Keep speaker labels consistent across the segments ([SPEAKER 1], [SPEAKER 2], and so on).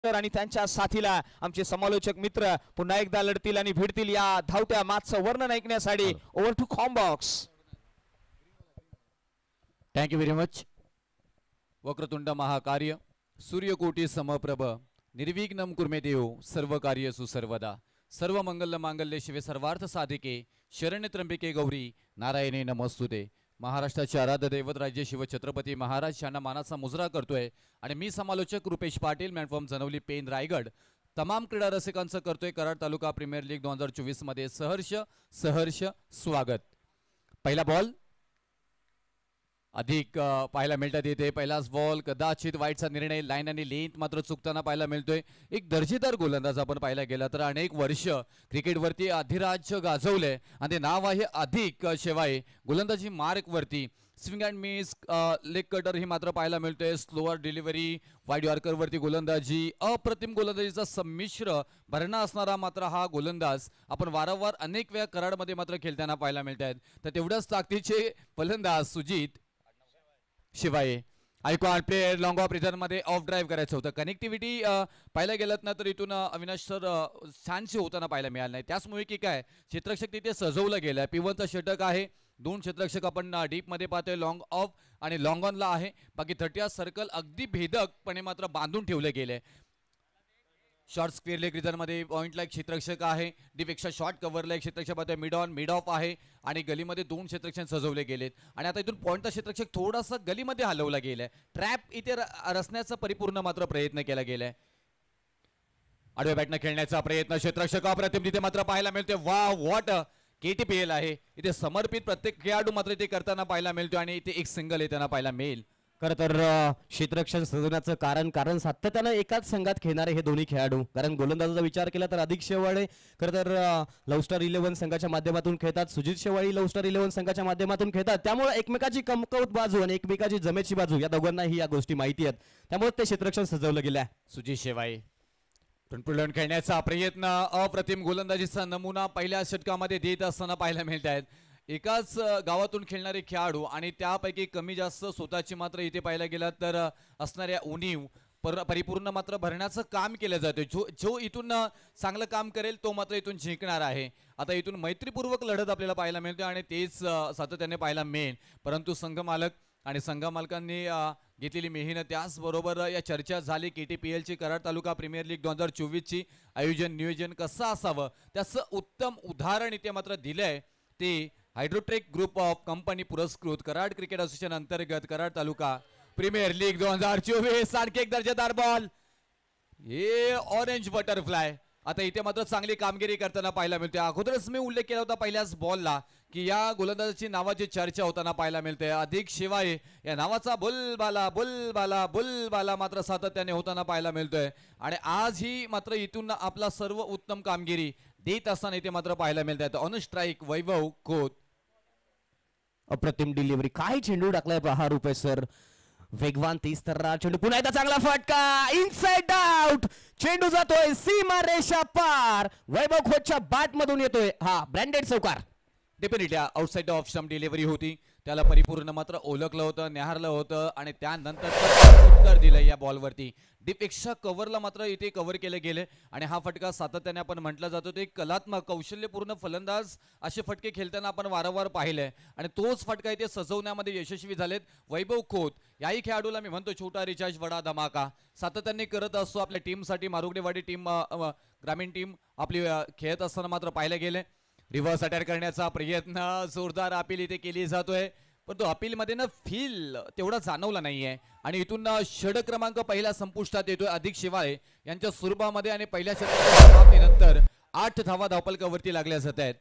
[SPEAKER 1] आणि त्यांच्या साथीला आमचे समालोचक मित्र पुन्हा एकदा लढतील आणि भिडतील या धावत्या मॅचचं वर्णन ऐकण्यासाठी. Over to combox.
[SPEAKER 2] Thank you very much. वक्रतुंड महाकार्य सूर्यकोटी समप्रभ निर्विघ्नं कुर्मे देव सर्व कार्य सुसर्वदा. सर्व मंगल मांगल्ये शिवे सर्वार्थ साधिके शरण्य त्र्यंबिके गौरी नारायणी नमस्तुते. महाराष्ट्राचे आराध्य दैवत राज्य शिव छत्रपती महाराज यांना मानाचा मुजरा करतोय आणि मी समालोचक रुपेश पाटील मॅनफॉर्म जनवली पेन रायगड तमाम क्रीडा रसिकांचं करतोय कराड तालुका प्रीमियर लीग 2024 मध्ये सहर्ष स्वागत. पहिला बॉल अधिक पाहायला मिळतात इथे. पहिलाच बॉल कदाचित वाईटचा निर्णय. लाईन आणि लेंथ मात्र चुकताना पाहायला मिळतोय. एक दर्जेदार गोलंदाज आपण पाहायला गेला तर अनेक वर्ष क्रिकेटवरती अधिराज्य गाजवलंय आणि ते नाव आहे अधिक शिवाय गोलंदाजी मार्क वरती swing and miss leg cutter ही मात्र पाहायला मिळतोय. स्लोअर डिलिव्हरी वाईड यॉर्कर वरती गोलंदाजी अप्रतिम गोलंदाजीचा संमिश्र भरणा असणारा मात्र हा गोलंदाज आपण वारंवार अनेक वेळा कराडमध्ये मात्र खेळताना पाहायला मिळत आहेत. तर तेवढ्याच ताकदीचे फलंदाज सुजित शिवाय icon player long of reason मध्ये ऑफ ड्राईव्ह करायचं होतं. कनेक्टिव्हिटी पाहायला गेलात ना तर इथून अविनाश सर छानशी होताना पाहायला मिळालं नाही. त्याचमुळे की काय क्षेत्ररक्षक तिथे सजवलं गेलं. P1चा षटक आहे. 2 क्षेत्ररक्षक आपण डीप मध्ये पाहतोय. लॉंग ऑफ आणि लॉंग ऑनला आहे. बाकी 30 सर्कल अगदी भेदकपणे मात्र बांधून ठेवले गेले. शॉर्ट स्क्वेअर लेग रिझन मध्ये पॉइंटला एक क्षेत्ररक्षक आहे. डीपेक्षा शॉर्ट कव्हरला एक क्षेत्ररक्षक पाहतोय. मिड ऑन मिड ऑफ आहे आणि गलीमध्ये 2 क्षेत्ररक्षक सजवले गेलेत आणि आता इथून पॉइंटचा क्षेत्ररक्षक थोडासा गलीमध्ये हलवला गेलाय. ट्रॅप इथे रचण्याचा परिपूर्ण मात्र प्रयत्न केला गेलाय. आडव्या बॅटनं खेळण्याचा प्रयत्न क्षेत्ररक्षक अप्रतिम तिथे मात्र पाहायला मिळतोय. वा व्हॉट KTPL आहे इथे समर्पित प्रत्येक खेळाडू मात्र इथे करताना पाहायला मिळतोय आणि इथे एक सिंगल येताना पाहायला मिळेल.
[SPEAKER 3] खरं तर क्षेत्ररक्षण सजवण्याचं कारण सातत्यानं एकाच संघात खेळणारे हे दोन्ही खेळाडू. कारण गोलंदाजाचा विचार केला तर अधिक शेवाळे खरं तर लव्ह स्टार 11 संघाच्या माध्यमातून खेळतात. सुजित शेवाळी लव्ह स्टार 11 संघाच्या माध्यमातून खेळतात. त्यामुळे एकमेकाची कमकुवत बाजू आणि एकमेकाची जमेची बाजू या दोघांनाही या गोष्टी माहिती आहेत. त्यामुळे ते क्षेत्ररक्षण सजवलं गेलं आहे.
[SPEAKER 2] सुजित शेवाळे टुनपुलन खेळण्याचा प्रयत्न अप्रतिम गोलंदाजीचा नमुना पहिल्या षटकामध्ये देत असताना पाहायला मिळत आहेत. एकाच गावातून खेळणारे खेळाडू आणि त्यापैकी कमी जास्त स्वतःची मात्र इथे पाहायला गेला तर असणाऱ्या उणीव परिपूर्ण मात्र भरण्याचं काम केलं जातं. जो इथून चांगलं काम करेल तो मात्र इथून जिंकणार आहे. आता इथून मैत्रीपूर्वक लढत आपल्याला पाहायला मिळते आणि तेच सातत्याने पाहायला मिळेल. परंतु संघ मालक आणि संघ मालकांनी घेतलेली मेहनत त्याचबरोबर या चर्चा झाली KTPL ची कराड तालुका प्रीमियर लीग 2024 ची आयोजन नियोजन कसं असावं त्याचं उत्तम उदाहरण इथे मात्र दिलंय. ते हायड्रोट्रेक ग्रुप ऑफ कंपनी पुरस्कृत कराड क्रिकेट असोसिएशन अंतर्गत कराड तालुका प्रीमियर लीग 2024. आणखी एक दर्जेदार बॉल हे ऑरेंज बटरफ्लाय आता इथे मात्र चांगली कामगिरी करताना पाहायला मिळते. अगोदरच मी उल्लेख केला होता पहिल्याच बॉलला की या गोलंदाजाची नावाची चर्चा होताना पाहायला मिळते. अधिक शिवाय या नावाचा बुलबाला मात्र सातत्याने होताना पाहायला मिळतोय आणि आजही मात्र इथून आपला सर्व उत्तम कामगिरी देत असताना इथे मात्र पाहायला मिळत आहे. ऑन स्ट्राईक वैभव खोत
[SPEAKER 3] अप्रतिम डिलिव्हरी काय चेंडू टाकलाय पहा रुपेश सर. वेगवान 30 तर्रा चेंडू पुन्हा एकदा चांगला फटका इनसाइड आउट. चेंडू जातोय सीमा रेषा पार. वैभव खोतच्या बॅट मधून येतोय हा ब्रँडेड चौकार.
[SPEAKER 2] Definitely outside off stump delivery होती. त्याला परिपूर्ण मात्र ओळखलं होतं न्याहारलं होतं आणि त्यानंतर उत्तर दिलं या बॉलवरती. डीपेक्षा कव्हरला मात्र इथे कव्हर केले गेले आणि हा फटका सातत्याने आपण म्हटलं जातो ते कलात्मक कौशल्यपूर्ण फलंदाज असे फटके खेळताना आपण वारंवार पाहिले आणि तोच फटका इथे सजवण्यामध्ये यशस्वी झालेत. वैभव खोत याही खेळाडूला मी म्हणतो छोटा रिचार्ज बडा धमाका सातत्याने करत असतो. आपल्या टीमसाठी मारुगडेवाडी टीम ग्रामीण टीम आपली खेळत असताना मात्र पाहायला गेले. रिव्हर्स अटॅक करण्याचा प्रयत्न जोरदार अपील इथे केली जातोय पण तो अपील मध्ये ना फील तेवढा जाणवला नाहीये आणि इथून षटक क्रमांक पहिला संपुष्टात येतोय अधिक शिवाय यांच्या स्वरूपामध्ये आणि पहिल्या षटकाच्या समाप्तीनंतर 8 धावा धावपलकावरती लागल्या जात आहेत.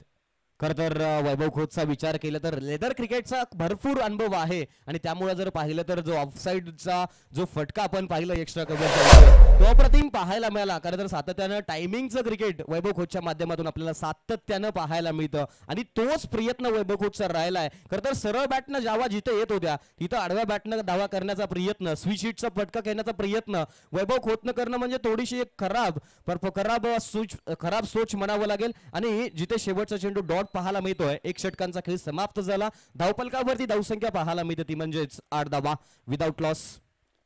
[SPEAKER 3] खरं तर वैभव खोतचा विचार केला तर लेदर क्रिकेटचा भरपूर अनुभव आहे आणि त्यामुळे जर पाहिलं तर जो ऑफसाईडचा जो फटका आपण पाहिलं एक्स्ट्रा कव्हर तो अप्रतिम पाहायला मिळाला. खरं तर सातत्यानं टायमिंगचं क्रिकेट वैभव खोतच्या माध्यमातून आपल्याला सातत्यानं पाहायला मिळतं आणि तोच प्रयत्न वैभव खोतचा राहिलाय. खरं तर सरळ बॅटनं जेव्हा जिथे येत होत्या तिथं आडव्या बॅटनं धावा करण्याचा प्रयत्न स्विच हिटचा फटका खेळण्याचा प्रयत्न वैभव खोतनं करणं म्हणजे थोडीशी एक खराब सोच म्हणावं लागेल आणि जिथे शेवटचा चेंडू डॉट पाहायला मिळतोय. एक षटकांचा खेळ समाप्त झाला. धावपलकावरती धावसंख्या पाहायला मिळते ती म्हणजेच 8 धावा विदाउट लॉस.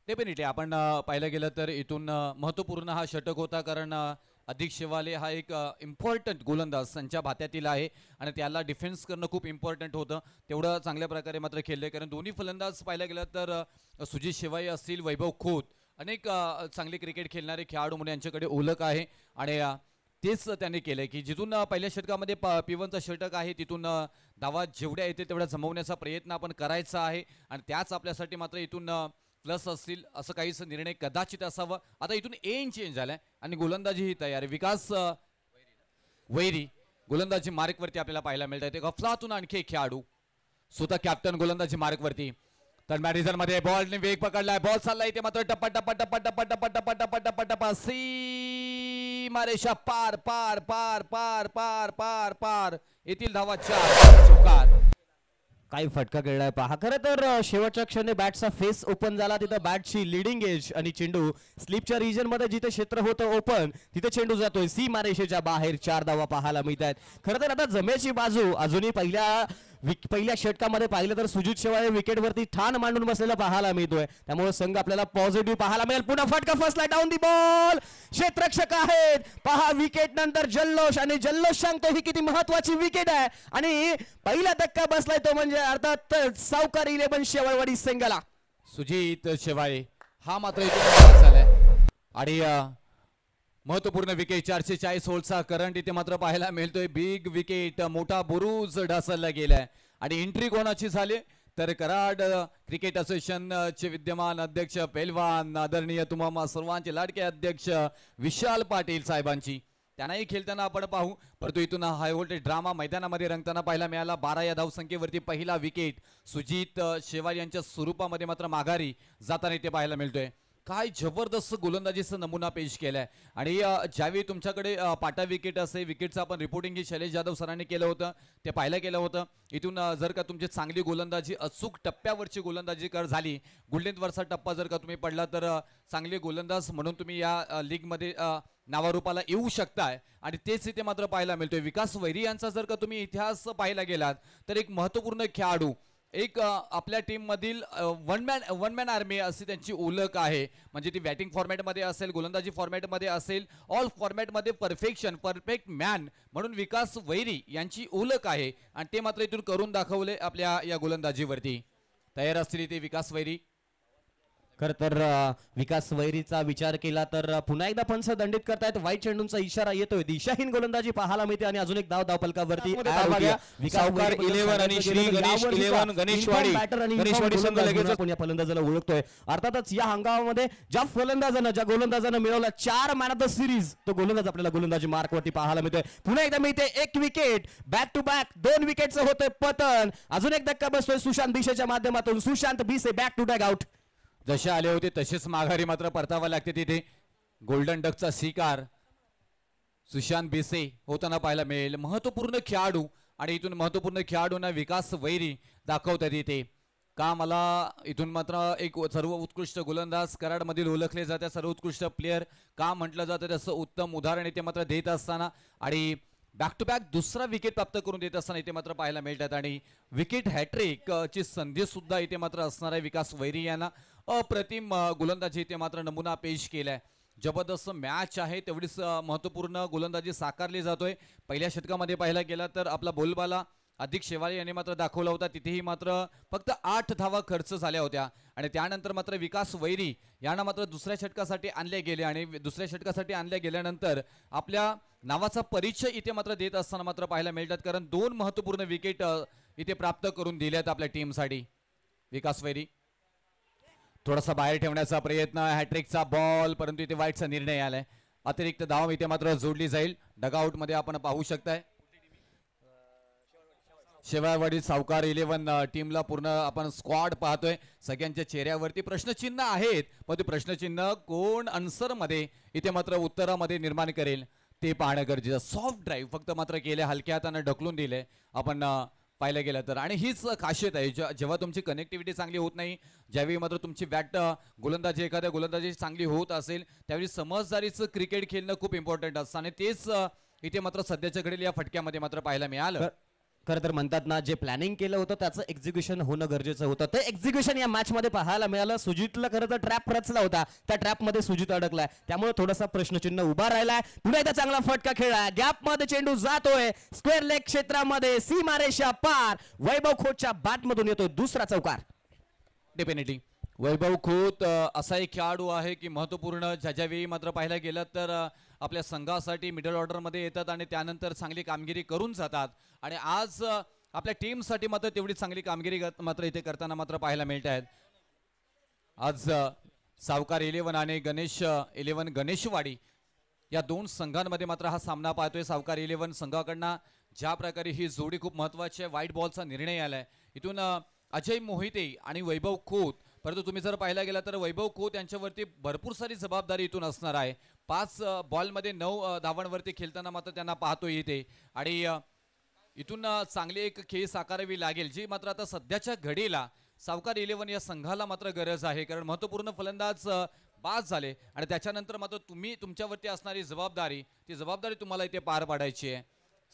[SPEAKER 2] डेफिनेटली आपण पाहिलं गेलं तर इथून महत्त्वपूर्ण हा षटक होता, कारण अधिक शेवाले हा एक इम्पॉर्टंट गोलंदाज त्यांच्या भात्यातील आहे आणि त्याला डिफेन्स करणं खूप इम्पॉर्टंट होतं. तेवढं चांगल्या प्रकारे मात्र खेळले, कारण दोन्ही फलंदाज पाहिलं गेलं तर सुजित शेवाई असतील, वैभव खोत, अनेक चांगले क्रिकेट खेळणारे खेळाडू म्हणून यांच्याकडे ओळख आहे आणि तेच त्यांनी केलंय की जिथून पहिल्या षटकामध्ये P1चा षटक आहे तिथून धावा जेवढ्या येते तेवढ्या जमवण्याचा प्रयत्न आपण करायचा आहे आणि त्याच आपल्यासाठी मात्र इथून प्लस असतील असं काहीच निर्णय कदाचित असावं. आता इथून एन चेंज झालाय आणि गोलंदाजी ही तयार आहे. विकास वैरी गोलंदाजी मार्कवरती आपल्याला पाहायला मिळत आहे. गफलातून आणखी एक खेळाडू स्वतः कॅप्टन गोलंदाजी मार्कवरती. तर मॅरिझन मध्ये बॉलने वेग पकडलाय, बॉल चाललाय इथे मात्र टप्पा टप्पा टप्पा टप्पा टप्पा टप्पा टप्पा टप्पा टप्पा सीमारेषा पार पार पार पार पार पार पार येथील धावा 4 चौकार.
[SPEAKER 3] काही फटका खेळलाय पहा. खरं तर शेवटच्या क्षणी बॅटचा फेस ओपन झाला, तिथं बॅटची लिडिंग एज आणि चेंडू स्लिपच्या रिजन मध्ये जिथे क्षेत्र होतं ओपन तिथे चेंडू जातोय सीमारेषेच्या बाहेर. 4 धावा पाहायला मिळत आहेत. खरं तर आता जमेची बाजू अजूनही पहिल्या षटकामध्ये पाहिलं तर सुजित शेवाळे विकेटवरती ठाण मांडून बसलेला पाहायला मिळतोय, त्यामुळे संघ आपल्याला पॉझिटिव्ह पाहायला मिळेल. पुन्हा फटका फसला, डाऊन दी बॉल, क्षेत्ररक्षक आहेत पहा. विकेट नंतर जल्लोष आणि जल्लोष सांगतो ही किती महत्वाची विकेट आहे आणि पहिला धक्का बसलाय तो म्हणजे अर्थात सावकार 11 शेवाळवाडी संघाला.
[SPEAKER 2] सुजित शेवाळे हा मात्र इथे झालाय आणि महत्वपूर्ण विकेट 440 होल्डचा करंट इथे मात्र पाहायला मिळतोय. बिग विकेट, मोठा बुरुज ढासळला गेलाय आणि एंट्री कोणाची झाली तर कराड क्रिकेट असोसिएशनचे विद्यमान अध्यक्ष पेलवान आदरणीय तुम्हा सर्वांचे लाडके अध्यक्ष विशाल पाटील साहेबांची. त्यांनाही खेळताना आपण पाहू, परंतु इथून हाय व्होल्टेज ड्रामा मैदानामध्ये रंगताना पाहायला मिळाला. 12 या धावसंख्येवरती पहिला विकेट सुजित शेवाळे यांच्या स्वरूपामध्ये मात्र माघारी जाताना इथे पाहायला मिळतोय. काय जबरदस्त गोलंदाजीचा नमुना पेश केलाय आणि ज्यावेळी तुमच्याकडे पाटा विकेट असे विकेटचं आपण रिपोर्टिंग शैलेश जाधव सरांनी केलं होतं, ते पाहायला गेलं होतं. इथून जर का तुमची चांगली गोलंदाजी अचूक टप्प्यावरची गोलंदाजी झाली, गुल्डेनवरचा टप्पा जर का तुम्ही पडला तर चांगले गोलंदाज म्हणून तुम्ही या लीगमध्ये नावारूपाला येऊ शकताय आणि तेच इथे मात्र पाहायला मिळतोय. विकास वैरी यांचा जर का तुम्ही इतिहास पाहायला गेलात तर एक महत्त्वपूर्ण खेळाडू, एक आपल्या टीम मधील वन मॅन आर्मी अशी त्यांची ओळख आहे. म्हणजे ती बॅटिंग फॉर्मॅटमध्ये असेल, गोलंदाजी फॉर्मॅटमध्ये असेल, ऑल फॉर्मॅटमध्ये परफेक्ट मॅन म्हणून विकास वैरी यांची ओळख आहे आणि ते मात्र इथून करून दाखवले आपल्या या गोलंदाजीवरती. तयार असतील ते विकास वैरी.
[SPEAKER 3] खर तर विकास वैरीचा विचार केला तर पुन्हा एकदा पंच दंडित करतायत. वाईट चेंडूंचा इशारा येतोय, दिशाहीन गोलंदाजी पाहायला मिळते आणि अजून एक धावफलकावरती
[SPEAKER 1] सावकार 11 आणि श्री गणेश 11 गणेशवाडी संघ लगेच
[SPEAKER 3] आपण या फलंदाजाला ओळखतोय. अर्थातच या हंगामामध्ये ज्या गोलंदाजानं मिळवला 4 मॅन ऑफ द सिरीज, तो गोलंदाज आपल्याला गोलंदाजी मार्कवरती पाहायला मिळतोय. पुन्हा एकदा मिळते एक विकेट, बॅक टू बॅक 2 विकेटचं होतंय पतन. अजून एक धक्का बसतोय सुशांत भिसेच्या माध्यमातून. Sushant Bhise back to dugout.
[SPEAKER 2] जसे आले होते तसेच माघारी मात्र परतावा लागते. तिथे गोल्डन डकचा शिकार सुशांत भिसे होताना पाहायला मिळेल. महत्वपूर्ण खेळाडू आणि इथून महत्वपूर्ण खेळाडूंना विकास वैरी दाखवतात इथे. का मला इथून मात्र एक सर्व उत्कृष्ट गोलंदाज कराडमधील ओळखले जाते, सर्व उत्कृष्ट प्लेयर का म्हटलं जातं तसं उत्तम उदाहरण इथे मात्र देत असताना आणि बॅक टू बॅक दुसरा विकेट प्राप्त करून देत असताना इथे मात्र पाहायला मिळतात आणि विकेट हॅट्रिक ची संधी सुद्धा इथे मात्र असणार आहे. विकास वैरी यांना अप्रतिम गोलंदाजी इथे मात्र नमुना पेश केलाय. जबरदस्त मॅच आहे, तेवढीच महत्वपूर्ण गोलंदाजी साकारली जातोय. पहिल्या षटकामध्ये पाहायला गेला तर आपला बोलबाला अधिक शेवाळे यांनी मात्र दाखवला होता, तिथेही मात्र फक्त 8 धावा खर्च झाल्या होत्या आणि त्यानंतर मात्र विकास वैरी यांना मात्र दुसऱ्या षटकासाठी आणले गेले आणि दुसऱ्या षटकासाठी आणल्या गेल्यानंतर आपल्या नावाचा परिचय इथे मात्र देत असताना मात्र पाहायला मिळतात, कारण 2 महत्वपूर्ण विकेट इथे प्राप्त करून दिल्यात आपल्या टीमसाठी. विकास वैरी थोडासा बाहेर ठेवण्याचा प्रयत्न, हॅट्रिकचा बॉल, परंतु इथे वाईटचा निर्णय आलाय. अतिरिक्त धाव इथे मात्र जोडली जाईल. डगआउट मध्ये आपण पाहू शकताय शेवाळवाडी सावकार 11 टीमला पूर्ण आपण स्क्वॉड पाहतोय. सगळ्यांच्या चेहऱ्यावरती प्रश्नचिन्ह आहेत, पण ते प्रश्नचिन्ह कोण आन्सर मध्ये इथे मात्र उत्तरामध्ये निर्माण करेल ते पाहणं गरजेचं. सॉफ्ट ड्राईव्ह फक्त मात्र केले, हलक्या हाताने ढकलून दिले आपण पाहिलं गेलं तर. आणि हीच खासियत आहे, जेव्हा तुमची कनेक्टिव्हिटी चांगली होत नाही, ज्यावेळी मात्र तुमची बॅट गोलंदाजी एखाद्या गोलंदाजी चांगली होत असेल त्यावेळी समजदारीचं क्रिकेट खेळणं खूप इम्पॉर्टंट असतं आणि तेच इथे मात्र सध्याच्या घडीला या फटक्यामध्ये मात्र पाहायला मिळालं.
[SPEAKER 3] खरं तर म्हणतात ना, जे प्लॅनिंग केलं होतं त्याचं एक्झिक्युशन होणं गरजेचं होतं. ते एक्झिक्युशन या मॅच मध्ये पाहायला मिळालं. सुजितला खरं तर ट्रॅप रचला होता, त्या ट्रॅप मध्ये सुजित अडकलाय, त्यामुळे थोडासा प्रश्नचिन्ह उभा राहिलाय. पुन्हा एकदा चांगला फटका खेळलाय, गॅप मध्ये चेंडू जातोय स्क्वेअर लेग क्षेत्रामध्ये, सीमारेषा पार. वैभव खोतच्या बॅट मधून येतोय दुसरा चौकार.
[SPEAKER 2] डेफिनेटली वैभव खोत असा एक खेळाडू आहे की महत्त्वपूर्ण ज्याच्या वेळी मात्र पाहायला गेलं तर आपल्या संघासाठी मिडल ऑर्डरमध्ये येतात आणि त्यानंतर चांगली कामगिरी करून जातात. आणि आज आपल्या टीमसाठी मात्र तेवढी चांगली कामगिरी मात्र इथे करताना मात्र पाहायला मिळत आहेत. आज सावकार 11 आणि गणेश 11 गणेशवाडी या दोन संघांमध्ये मात्र हा सामना पाहतोय. सावकार 11 संघाकडनं ज्या प्रकारे ही जोडी खूप महत्वाची आहे, व्हाईट बॉलचा निर्णय आलाय इथून अजय मोहिते आणि वैभव खोत. परंतु तुम्ही जर पाहायला गेला तर वैभव खोत यांच्यावरती भरपूर सारी जबाबदारी इथून असणार आहे. 5 बॉलमध्ये 9 धावांवरती खेळताना मात्र त्यांना पाहतोय इथे. आणि इथून चांगली एक खेळ साकारावी लागेल, जी मात्र आता सध्याच्या घडीला सावकार 11 या संघाला मात्र गरज आहे. कारण महत्त्वपूर्ण फलंदाज बाद झाले आणि त्याच्यानंतर मात्र तुम्ही तुमच्यावरती असणारी जबाबदारी, ती जबाबदारी तुम्हाला इथे पार पाडायची आहे.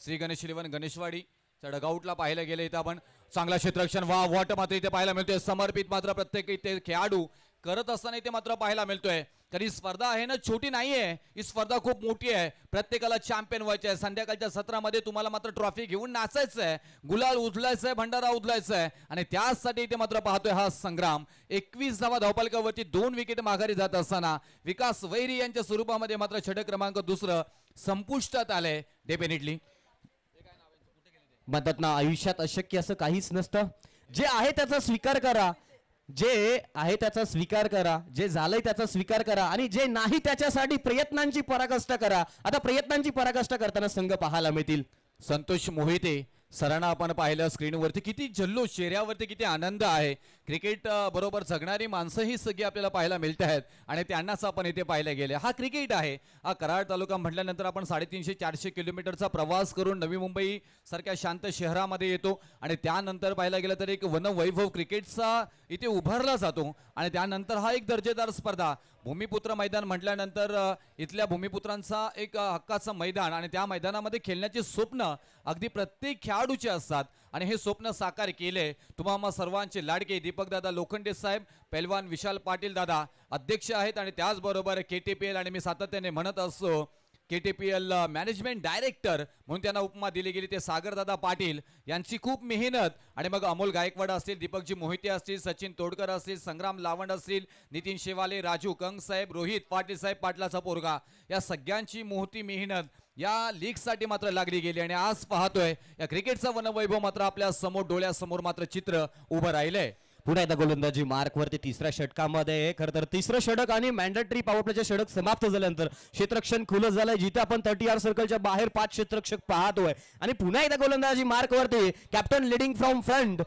[SPEAKER 2] श्री गणेश 11 गणेशवाडी डगआउटला पाहायला गेले इथं आपण चांगला क्षेत्ररक्षण वा वॉट मात्र इथे पाहायला मिळतोय. समर्पित मात्र प्रत्येक इथे खेळाडू करत असताना इथे मात्र पाहायला मिळतोय. कारण ही स्पर्धा आहे ना, छोटी नाहीये, ही स्पर्धा खूप मोठी आहे. प्रत्येकाला चॅम्पियन व्हायचे आहे. संध्याकाळच्या सत्रामध्ये तुम्हाला मात्र ट्रॉफी घेऊन नाचायचं आहे, गुलाल उधळायचं आहे, भंडारा उधळायचा आहे. आणि त्यासाठी इथे मात्र पाहतोय हा संग्राम. 21 धावा धावपलकावरती 2 विकेट माघारी जात असताना विकास वैरी यांच्या स्वरूपामध्ये मात्र षटक क्रमांक 2 संपुष्टात आलंय. डेफिनेटली
[SPEAKER 3] म्हणतात ना, आयुष्यात अशक्य असं काहीच नसतं. जे आहे त्याचा स्वीकार करा, जे आहे त्याचा स्वीकार करा, जे झालंय त्याचा स्वीकार करा आणि जे नाही त्याच्यासाठी प्रयत्नांची पराकाष्ठा करा. आता प्रयत्नांची पराकाष्ठा करताना संघ पाहायला मिळतील.
[SPEAKER 2] संतोष मोहिते सरांना आपण पाहिलं स्क्रीनवरती, किती जल्लोष, चेहऱ्यावरती किती आनंद आहे. क्रिकेट बरोबर जगणारी माणसं ही सगळी आपल्याला पाहायला मिळत आहेत आणि त्यांनाच आपण इथे पाहायला गेले. हा क्रिकेट आहे. हा कराड तालुका म्हटल्यानंतर आपण 350-400 किलोमीटरचा प्रवास करून नवी मुंबई सारख्या शांत शहरामध्ये येतो आणि त्यानंतर पाहायला गेलं तर एक वनवैभव क्रिकेटचा इथे उभारला जातो. आणि त्यानंतर हा एक दर्जेदार स्पर्धा भूमिपुत्र मैदान म्हटल्यानंतर इथल्या भूमिपुत्रांचा एक हक्काचं मैदान आणि त्या मैदानामध्ये खेळण्याचे स्वप्न अगदी प्रत्येक खेळाडूचे असतात. आणि हे स्वप्न साकार केले तुम्हा सर्वांचे लाडके दीपकदादा लोखंडे साहेब, पैलवान विशाल पाटील दादा अध्यक्ष आहेत. आणि त्याचबरोबर KTPL आणि मी सातत्याने म्हणत असतो KTPL मॅनेजमेंट डायरेक्टर म्हणून त्यांना उपमा दिली गेली ते सागरदादा पाटील यांची खूप मेहनत. आणि मग अमोल गायकवाड असतील, दीपकजी मोहिते असतील, सचिन तोडकर असतील, संग्राम लावंड असतील, नितीन शेवाले, राजू कंग साहेब, रोहित पाटील साहेब पाटलाचा पोरगा, या सगळ्यांची मोठी मेहनत या लीगसाठी मात्र लागली गेली. आणि आज पाहतोय या क्रिकेटचा वनवैभव मात्र आपल्या समोर डोळ्यासमोर मात्र चित्र उभं राहिलंय.
[SPEAKER 3] पुन्हा एकदा गोलंदाजी मार्क वरती तिसऱ्या षटकामध्ये. खरं तर तिसरं षटक आणि मॅन्डेटरी पॉवर प्लेचे षटक समाप्त झाल्यानंतर क्षेत्ररक्षण खुलं झालंय, जिथे आपण 30 सर्कलच्या बाहेर 5 क्षेत्ररक्षक पाहतोय. आणि पुन्हा एकदा गोलंदाजी मार्क वरती कॅप्टन लिडिंग फ्रॉम फ्रंट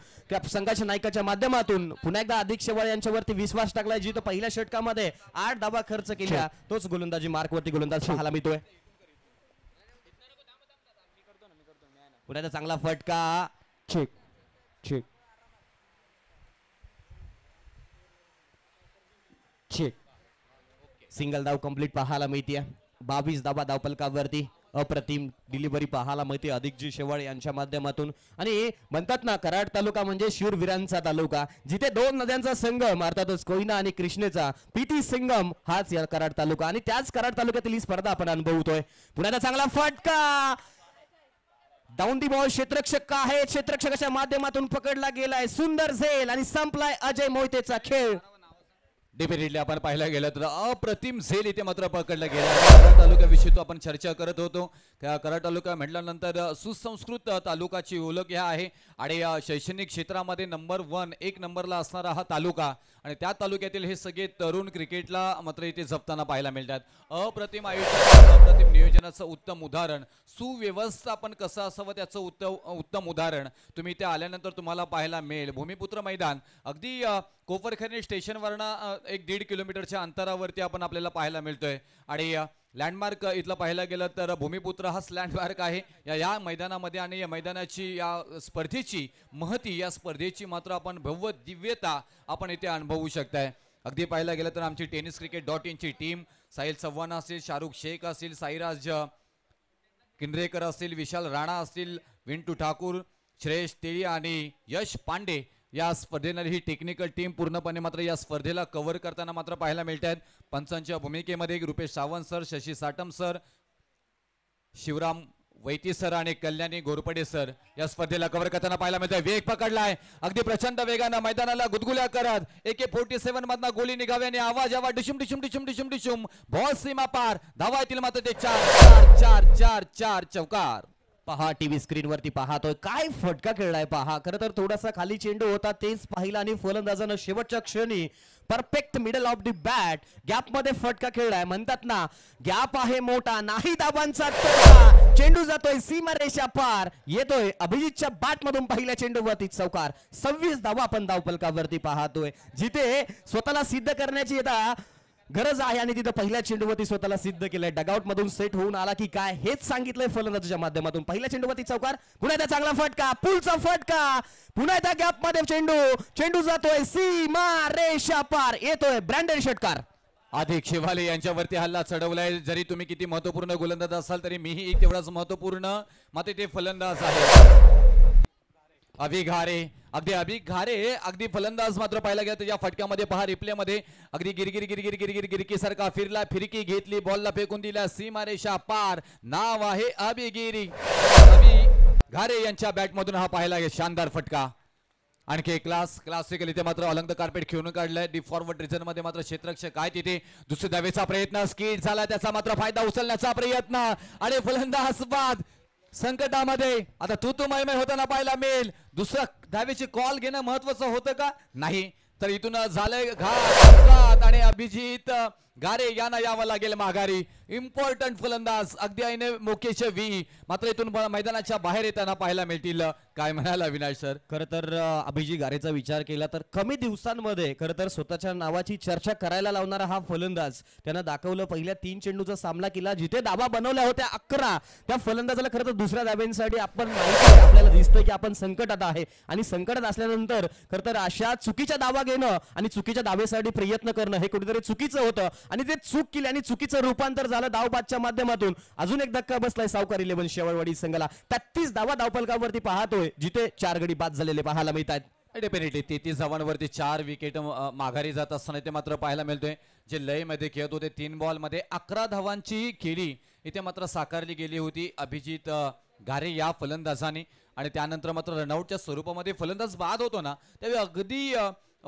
[SPEAKER 3] संघाच्या नायकाच्या माध्यमातून पुन्हा एकदा अधिक शेवाळे यांच्यावरती विश्वास टाकलाय, जिथे पहिल्या षटकामध्ये 8 धावा खर्च केल्या. तोच गोलंदाजी मार्क वरती गोलंदाज पाहायला मिळतोय. पुन्हा एकदा चांगला फटका, चेक चेक चेक, सिंगल धाव कंप्लीट पाहायला मिळते. 22 धावा धावपलकावरती अप्रतिम डिलिव्हरी पाहायला मिळते अधिकजी शेवाळे यांच्या माध्यमातून. आणि म्हणतात ना, कराड तालुका म्हणजे शूरवीरांचा तालुका, जिथे 2 नद्यांचा संगम अर्थातच कोयना आणि कृष्णेचा प्रीती संगम हाच या कराड तालुका. आणि त्याच कराड तालुक्यातील ही स्पर्धा आपण अनुभवतोय. पुन्हा चांगला फटका, डाऊन दी बॉल, क्षेत्ररक्षक आहे, क्षेत्ररक्षकाच्या माध्यमातून पकडला गेलाय सुंदर झेल आणि संपलाय अजय मोहितेचा खेळ.
[SPEAKER 2] डेफिनेटली आपण पाहायला गेलं तर अप्रतिम झेल इथे मात्र पकडला गेला. कराड तालुक्याविषयी तो आपण चर्चा करत होतो. कराड तालुका म्हटल्यानंतर सुसंस्कृत तालुकाची ओळख ह्या आहे आणि शैक्षणिक क्षेत्रामध्ये नंबर 1 एक नंबरला असणारा हा तालुका. आणि त्या तालुक्यातील हे सगळे तरुण क्रिकेटला मात्र इथे जपताना पाहायला मिळतात. अप्रतिम आयोजन, अप्रतिम नियोजनाचं उत्तम उदाहरण, सुव्यवस्थापन कसं असावं त्याचं उत्तम उदाहरण तुम्ही इथे आल्यानंतर तुम्हाला पाहायला मिळेल. भूमिपुत्र मैदान अगदी कोपरखैरणे स्टेशनवरनं 1-1.5 किलोमीटरच्या अंतरावरती आपण आपल्याला पाहायला मिळतोय. आणि लँडमार्क इथला पाहायला गेलं तर भूमिपुत्र हाच लँडमार्क आहे या मैदानामध्ये. आणि या मैदानाची, या स्पर्धेची महती, या स्पर्धेची मात्र आपण भव्य दिव्यता आपण इथे अनुभवू शकताय. अगदी पाहायला गेलं तर आमची tenniscricket.in ची टीम, साहिल चव्हाण असतील, शाहरुख शेख असतील, साईराज किंद्रेकर असतील, विशाल राणा असतील, विंटू ठाकूर, श्रेयस तेली आणि यश पांडे या स्पर्धेने ही टेक्निकल टीम पूर्णपणे मात्र या स्पर्धेला कव्हर करताना मात्र पाहायला मिळत आहेत. पंचांच्या भूमिकेमध्ये रुपेश सावंत सर, शशी साटम सर, शिवराम वैती सर आणि कल्याणी घोरपडे सर या स्पर्धेला कव्हर करताना पाहायला मिळतोय. वेग पकडलाय अगदी प्रचंड वेगानं मैदानाला गुदगुल्या करत AK-47 मधनं गोली निघावी आणि आवाज डिशुम डिशुम डिशुम डिशुम डिशुम बॉल सीमा पार. धावा येतील मात्र ते 4 चौकार.
[SPEAKER 3] पहा टीव्ही स्क्रीन वरती पाहतोय काय फटका खेळलाय पहा. खरं तर थोडासा खाली चेंडू होता तेच पाहिला आणि फलंदाजानं शेवटच्या क्षणी perfect middle of the bat gap मध्ये फटका खेळलाय. म्हणतात ना गॅप आहे मोठा नाही दाबांचा तोटा. चेंडू जातोय सीमारेषा पार. येतोय अभिजितच्या बॅट मधून पहिल्या चेंडूवरती चौकार. 26 धावा आपण धावफलकावरती पाहतोय. जिथे स्वतःला सिद्ध करण्याची आता गरज आहे आणि तिथं पहिल्या चेंडूवरती स्वतःला सिद्ध केलंय. डगआउट मधून सेट होऊन आला की काय हेच सांगितलंय फलंदाजाच्या माध्यमातून. पहिल्या चेंडूवरती चौकार. पुन्हा एकदा चांगला फटका पुलचा फटका. पुन्हा एकदा गॅप मध्ये चेंडू जातोय सीमा रेषा पार. येतोय ब्रँडन षटकार.
[SPEAKER 2] अधिक शिवाले यांच्यावरती हल्ला चढवलाय. जरी तुम्ही किती महत्वपूर्ण गोलंदाज असाल तरी मीही एक तेवढाच महत्वपूर्ण मात्र ते फलंदाज आहे. अभि घारे अगदी फलंदाज मात्र पाहिला गेला तर या फटक्यामध्ये पहा रिप्ले मध्ये अगदी गिरगिरी सारखा फिरला. फिरकी घेतली बॉलला फेकून दिला सीमारेषा पार. नाव आहे अभि घारे यांच्या बॅट मधून हा पाहिला गेला शानदार फटका. आणखी क्लासिकल इथे मात्र अलंग कार्पेट खेळून काढलंय. डी फॉरवर्ड रिजन मध्ये मात्र क्षेत्ररक्षक आहे तिथे. दुसऱ्या धावेचा प्रयत्न स्किट झाला त्याचा मात्र फायदा उचलण्याचा प्रयत्न आणि फलंदाज बाद संकटामध्ये. आता तू मय होताना पाहायला मिळेल. दुसरा धावेची कॉल घेणं महत्वाचं होतं का नाही तर इथून झालंय घात आणि अभिजित गारे यांना यावं लागेल माघारी. इम्पॉर्टंट फलंदाज अगदी आईने मुकेश व्ही मात्र इथून मैदानाच्या बाहेर येताना पाहायला मिळतील. काय म्हणाला विनाश सर.
[SPEAKER 3] खरं तर अभिजित गारेचा विचार केला तर कमी दिवसांमध्ये खरं तर स्वतःच्या नावाची चर्चा करायला लावणारा हा फलंदाज त्यानं दाखवलं. पहिल्या 3 चेंडूचा सामना केला जिथे दाबा बनवल्या होत्या 11 त्या फलंदाजाला खरं तर दुसऱ्या धाब्यांसाठी आपण आपल्याला दिसतोय की आपण संकटात आहे आणि संकटात असल्यानंतर खरं तर अशा चुकीच्या दावा घेणं आणि चुकीच्या दावेसाठी प्रयत्न करणं हे कुठेतरी चुकीचं होतं आणि ते चूक केली आणि चुकीचं रूपांतर झालं धावबादच्या माध्यमातून. अजून एक धक्का बसलाय सावकार 11 शेवळवाडी संघाला. 33 धावा धावफलकावरती पाहतोय जिथे 4 गडी बाद झालेले पाहायला मिळतात.
[SPEAKER 2] डेफिनेटली 33 धावांवरती 4 विकेट माघारी जात असताना ते मात्र पाहायला मिळतोय. जे लय मध्ये खेळत होते 3 बॉल मध्ये 11 धावांची खेळी इथे मात्र साकारली गेली होती अभिजित गारे या फलंदाजाने. आणि त्यानंतर मात्र रनआउटच्या स्वरूपामध्ये फलंदाज बाद होतो ना त्यावेळी अगदी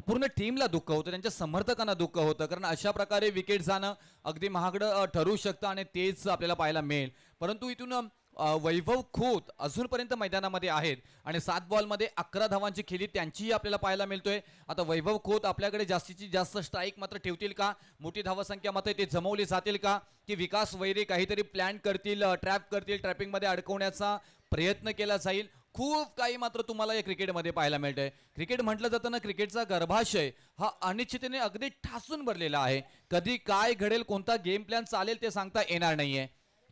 [SPEAKER 2] पूर्ण टीमला दुःख होतं, त्यांच्या समर्थकांना दुःख होतं. कारण अशा प्रकारे विकेट जाणं अगदी महागडं ठरू शकतं आणि तेच आपल्याला पाहायला मिळेल. परंतु इथून वैभव खोत अजूनपर्यंत मैदानामध्ये आहेत आणि 7 बॉलमध्ये 11 धावांची खेळी त्यांचीही आपल्याला पाहायला मिळतोय. आता वैभव खोत आपल्याकडे जास्तीत जास्त स्ट्राईक मात्र ठेवतील का, मोठी धावसंख्या मात्र ते जमवली जातील का, की विकास वैरे काहीतरी प्लॅन करतील, ट्रॅप करतील, ट्रॅपिंगमध्ये अडकवण्याचा प्रयत्न केला जाईल. खूप काही मात्र तुम्हाला या क्रिकेटमध्ये पाहायला मिळतंय. क्रिकेट म्हटलं जातं ना, क्रिकेटचा गर्भाशय हा अनिश्चिततेने अगदी ठासून भरलेला आहे. कधी काय घडेल, कोणता गेम प्लॅन चालेल ते सांगता येणार नाहीये.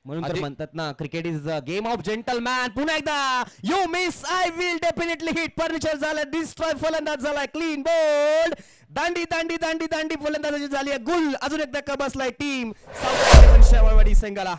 [SPEAKER 3] म्हणून तर म्हणतात ना cricket is a game of gentleman. पुन्हा एकदा you miss I will definitely hit. Furniture झालं, डिस्ट्रॉय फलंदाज झालाय, क्लीन बोल्ड, दांडी दांडी दांडी दांडी फलंदाजाची झाली आहे गुल. अजून एकदा का बसलाय टीम शेवळवाडी संघाला.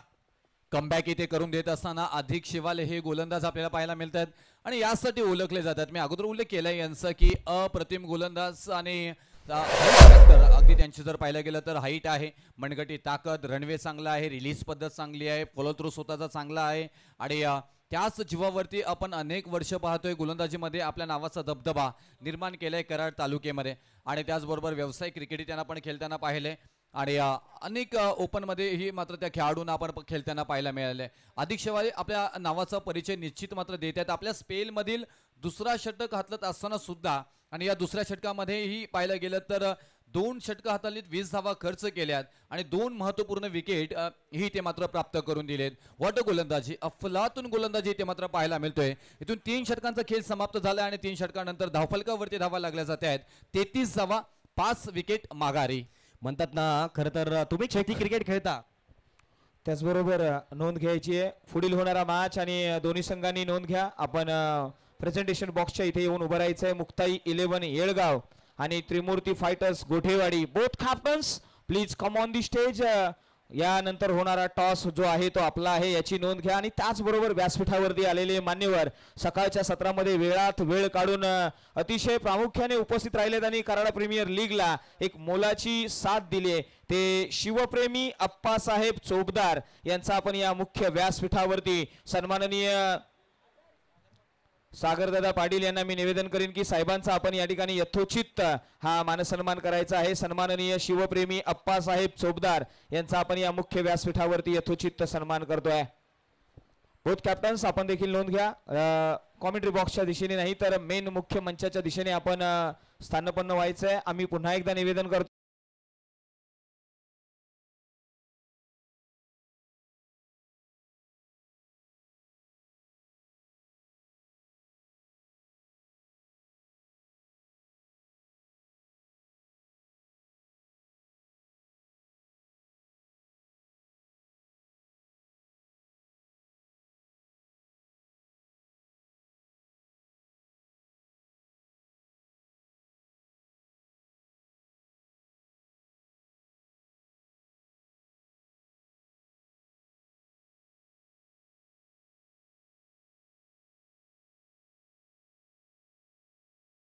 [SPEAKER 2] कमबॅक इथे करून देत असताना अधिक शिवाले हे गोलंदाज आपल्याला पाहायला मिळतात आणि यासाठी ओळखले जातात. मी अगोदर उल्लेख केलाय यांचा की अप्रतिम गोलंदाज आणि अगदी त्यांची जर पाहायला गेलं तर हाईट आहे, मनगटी ताकद, रनवे चांगला आहे, रिलीज पद्धत चांगली आहे, फॉलो थ्रू स्वतःचा चांगला आहे आणि त्याच जीवावरती आपण अनेक वर्ष पाहतोय गोलंदाजीमध्ये आपल्या नावाचा दबदबा निर्माण केलाय कराड तालुक्यामध्ये. आणि त्याचबरोबर व्यावसायिक क्रिकेट त्यांना पण खेळताना पाहिले आणि अनेक ओपन मध्ये ही मात्र त्या खेळाडूंना आपण खेळताना पाहायला मिळाले. अधिक शिवाले आपल्या नावाचा परिचय निश्चित मात्र देत आहेत. आपल्या स्पेल मधील दुसरा षटक हातलत असताना सुद्धा आणि या दुसऱ्या षटकामध्येही पाहायला गेलं तर 2 षटक हाताळलीत, 20 धावा खर्च केल्यात आणि 2 महत्वपूर्ण विकेट ही ते मात्र प्राप्त करून दिलेत. वॉट गोलंदाजी, अफलातून गोलंदाजी ते मात्र पाहायला मिळतोय. इथून 3 षटकांचा खेळ समाप्त झाला आणि 3 षटकानंतर धावफलकावरती धावा लागल्या जात आहेत. 33 धावा, 5 विकेट माघारी.
[SPEAKER 3] म्हणतात ना खरं तर तुम्ही शेती क्रिकेट खेळता,
[SPEAKER 1] त्याचबरोबर नोंद घ्यायची आहे पुढील होणारा मॅच आणि दोन्ही संघांनी नोंद घ्या. आपण प्रेझेंटेशन बॉक्सच्या इथे येऊन उभं राहायचंय. मुक्ताई 11 येळगाव आणि Trimurti fighters Gothewadi, both captains please come on the stage. यानंतर होणारा टॉस जो आहे तो आपला आहे याची नोंद घ्या. आणि त्याचबरोबर व्यासपीठावरती आलेले मान्यवर सकाळच्या सत्रामध्ये वेळात वेळ काढून अतिशय प्रामुख्याने उपस्थित राहिलेत आणि कराड प्रीमियर लीगला एक मोलाची साथ दिली आहे. ते शिवप्रेमी अप्पासाहेब चोपदार यांचा आपण या मुख्य व्यासपीठावरती सन्माननीय सागरदादा पाटील यांना मी निवेदन करीन की साहेबांचा आपण या ठिकाणी यथोचित हा मानसन्मान करायचा आहे. सन्माननीय शिवप्रेमी अप्पासाहेब चोपदार यांचा आपण या मुख्य व्यासपीठावरती यथोचित सन्मान करतोय. बोथ कॅप्टन्स आपण देखील नोंद घ्या. कॉमेंट्री बॉक्सच्या दिशेने नाही तर मेन मुख्य मंचाच्या दिशेने आपण स्थानपन्न व्हायचंय. आम्ही पुन्हा एकदा निवेदन करतो.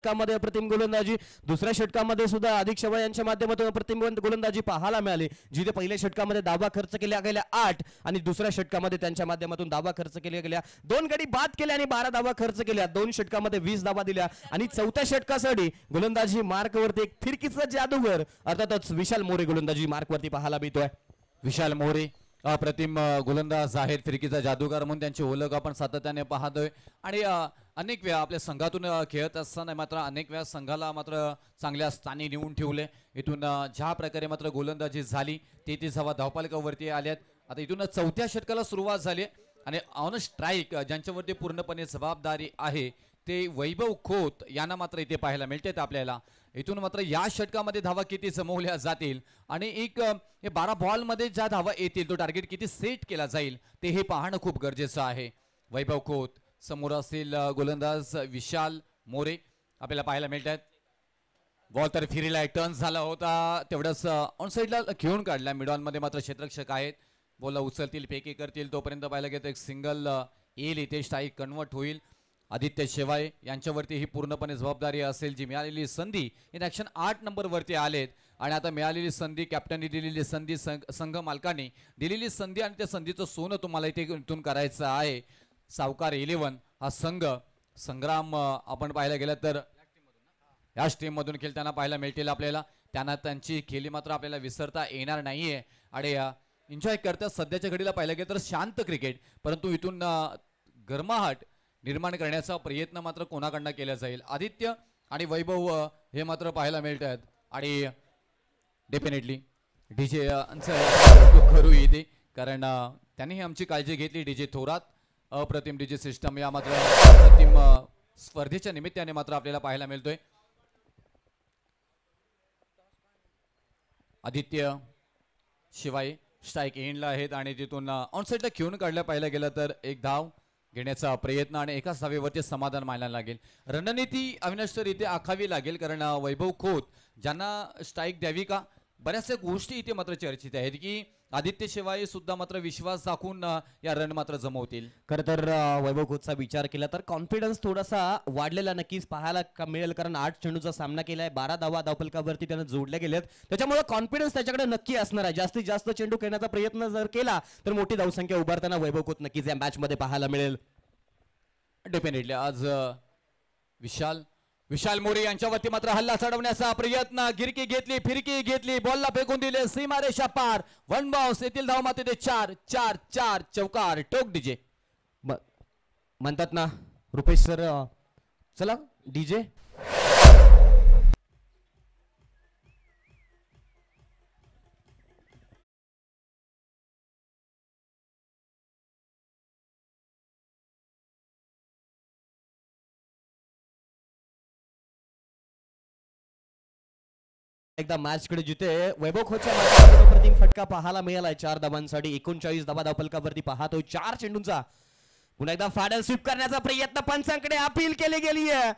[SPEAKER 3] षटकामध्ये अप्रतिम गोलंदाजी, दुसऱ्या षटकामध्ये सुद्धा अधिक शवा यांच्या माध्यमातून अप्रतिम गोलंदाजी पाहायला मिळाली. जिथे पहिल्या षटकामध्ये धावा खर्च केल्या गेल्या 8 आणि दुसऱ्या षटकामध्ये त्यांच्या माध्यमातून धावा खर्च केल्या गेल्या 2 गडी बाद केल्या आणि 12 धावा खर्च केल्या. 2 षटकामध्ये 20 धावा दिल्या आणि चौथ्या षटकासाठी गोलंदाजी मार्कवरती एक फिरकीचा जादूगर अर्थातच विशाल मोरे गोलंदाजी मार्कवरती पाहायला मिळतोय.
[SPEAKER 2] विशाल मोरे अप्रतिम गोलंदाज आहेत, फिरकीचा जादूगार म्हणून त्यांची ओळख आपण सातत्याने पाहतोय. आणि अनेक वेळा आपल्या संघातून खेळत असताना मात्र अनेक वेळा संघाला मात्र चांगल्या स्थानी नेऊन ठेवले. इथून ज्या प्रकारे मात्र गोलंदाजी झाली 33 धावा धावफलकावरती आल्यात. आता इथून चौथ्या षटकाला सुरुवात झाली आणि ऑन स्ट्राईक ज्यांच्यावरती पूर्णपणे जबाबदारी आहे ते वैभव खोत यांना मात्र इथे पाहायला मिळतात आपल्याला. इथून मात्र या षटकामध्ये धावा किती जमवल्या जातील आणि एक 12 बॉलमध्ये ज्या धावा येतील तो टार्गेट किती सेट केला जाईल ते हे पाहणं खूप गरजेचं आहे. वैभव खोत समोर असतील गोलंदाज विशाल मोरे आपल्याला पाहायला मिळतात. बॉल तर फिरीला टर्न झाला होता तेवढंच ऑन साईडला खेळून काढला. मिडॉन मध्ये मात्र क्षेत्ररक्षक आहेत, बॉलला उचलतील फेकी करतील तोपर्यंत पाहायला घेतो एक सिंगल येईल इथे स्ट्राईक कन्वर्ट होईल. आदित्य शेवाळे यांच्यावरती ही पूर्णपणे जबाबदारी असेल. जी मिळालेली संधी इन ॲक्शन 8 नंबरवरती आलेत आणि आता मिळालेली संधी कॅप्टननी दिलेली संधी संघ मालकांनी दिलेली संधी आणि त्या संधीचं सोनं तुम्हाला इथून करायचं आहे. सावकार 11 हा संग्राम आपण पाहायला गेलं तर याच टीममधून खेळताना पाहायला मिळतील आपल्याला. त्यांना त्यांची खेळी मात्र आपल्याला विसरता येणार नाहीये आणि एन्जॉय करतात. सध्याच्या घडीला पाहायला गेलं तर शांत क्रिकेट, परंतु इथून गरमाहट निर्माण करण्याचा प्रयत्न मात्र कोणाकडनं केला जाईल. आदित्य आणि वैभव हे मात्र पाहायला मिळतात आणि डेफिनेटली डीजे करू येते कारण त्यांनी आमची काळजी घेतली. डीजे थोरात अप्रतिम डीजे सिस्टम या मात्र अप्रतिम स्पर्धेच्या निमित्ताने मात्र आपल्याला पाहायला मिळतोय. आदित्य शिवाय स्ट्राईक एंडला आहेत आणि तिथून ऑनसाईडला खेळून काढल्या पाहायला गेलं तर एक धाव घेण्याचा प्रयत्न आणि एकाच धावेवरती समाधान मानायला लागेल. रणनीती अविनाश सर इथे आखावी लागेल कारण वैभव खोत ज्यांना स्ट्राईक द्यावी का बऱ्याचशा गोष्टी इथे मात्र चर्चित आहेत की आदित्य शिवाय सुद्धा मात्र विश्वास दाखवून या रन मात्र जमवतील.
[SPEAKER 3] खरं तर वैभव खोतचा विचार केला तर कॉन्फिडन्स थोडासा वाढलेला नक्कीच पाहायला मिळेल कारण 8 चेंडूचा सामना केलाय, 12 धावा धावफलकावरती त्यानं जोडल्या गेल्यात. त्याच्यामुळे कॉन्फिडन्स त्याच्याकडे नक्की असणार आहे. जास्तीत जास्त चेंडू खेळण्याचा प्रयत्न जर केला तर मोठी धावसंख्या उभारताना वैभव खोत नक्कीच या मॅच मध्ये पाहायला मिळेल.
[SPEAKER 2] डेफिनेटली आज विशाल मोरे यांच्यावरती मात्र हल्ला चढवण्याचा प्रयत्न, गिरकी घेतली, फिरकी घेतली, बॉलला फेकून दिले सीमारेषा पार, 1 बाउन्स येथील धाव मात्र 4 चौकार टोक डीजे
[SPEAKER 3] म्हणतात ना रुपेश सर. चला डीजे एकदा मॅच कडे जिथे वैभव खोतच्या माध्यमातून अप्रतिम फटका पाहायला मिळालाय 4 धावांसाठी. 39 धावा धावफलकावरती पाहतोय 4 चेंडूंचा. पुन्हा एकदा फायनल स्वीप करण्याचा प्रयत्न पंचांकडे अपील केली गेली आहे.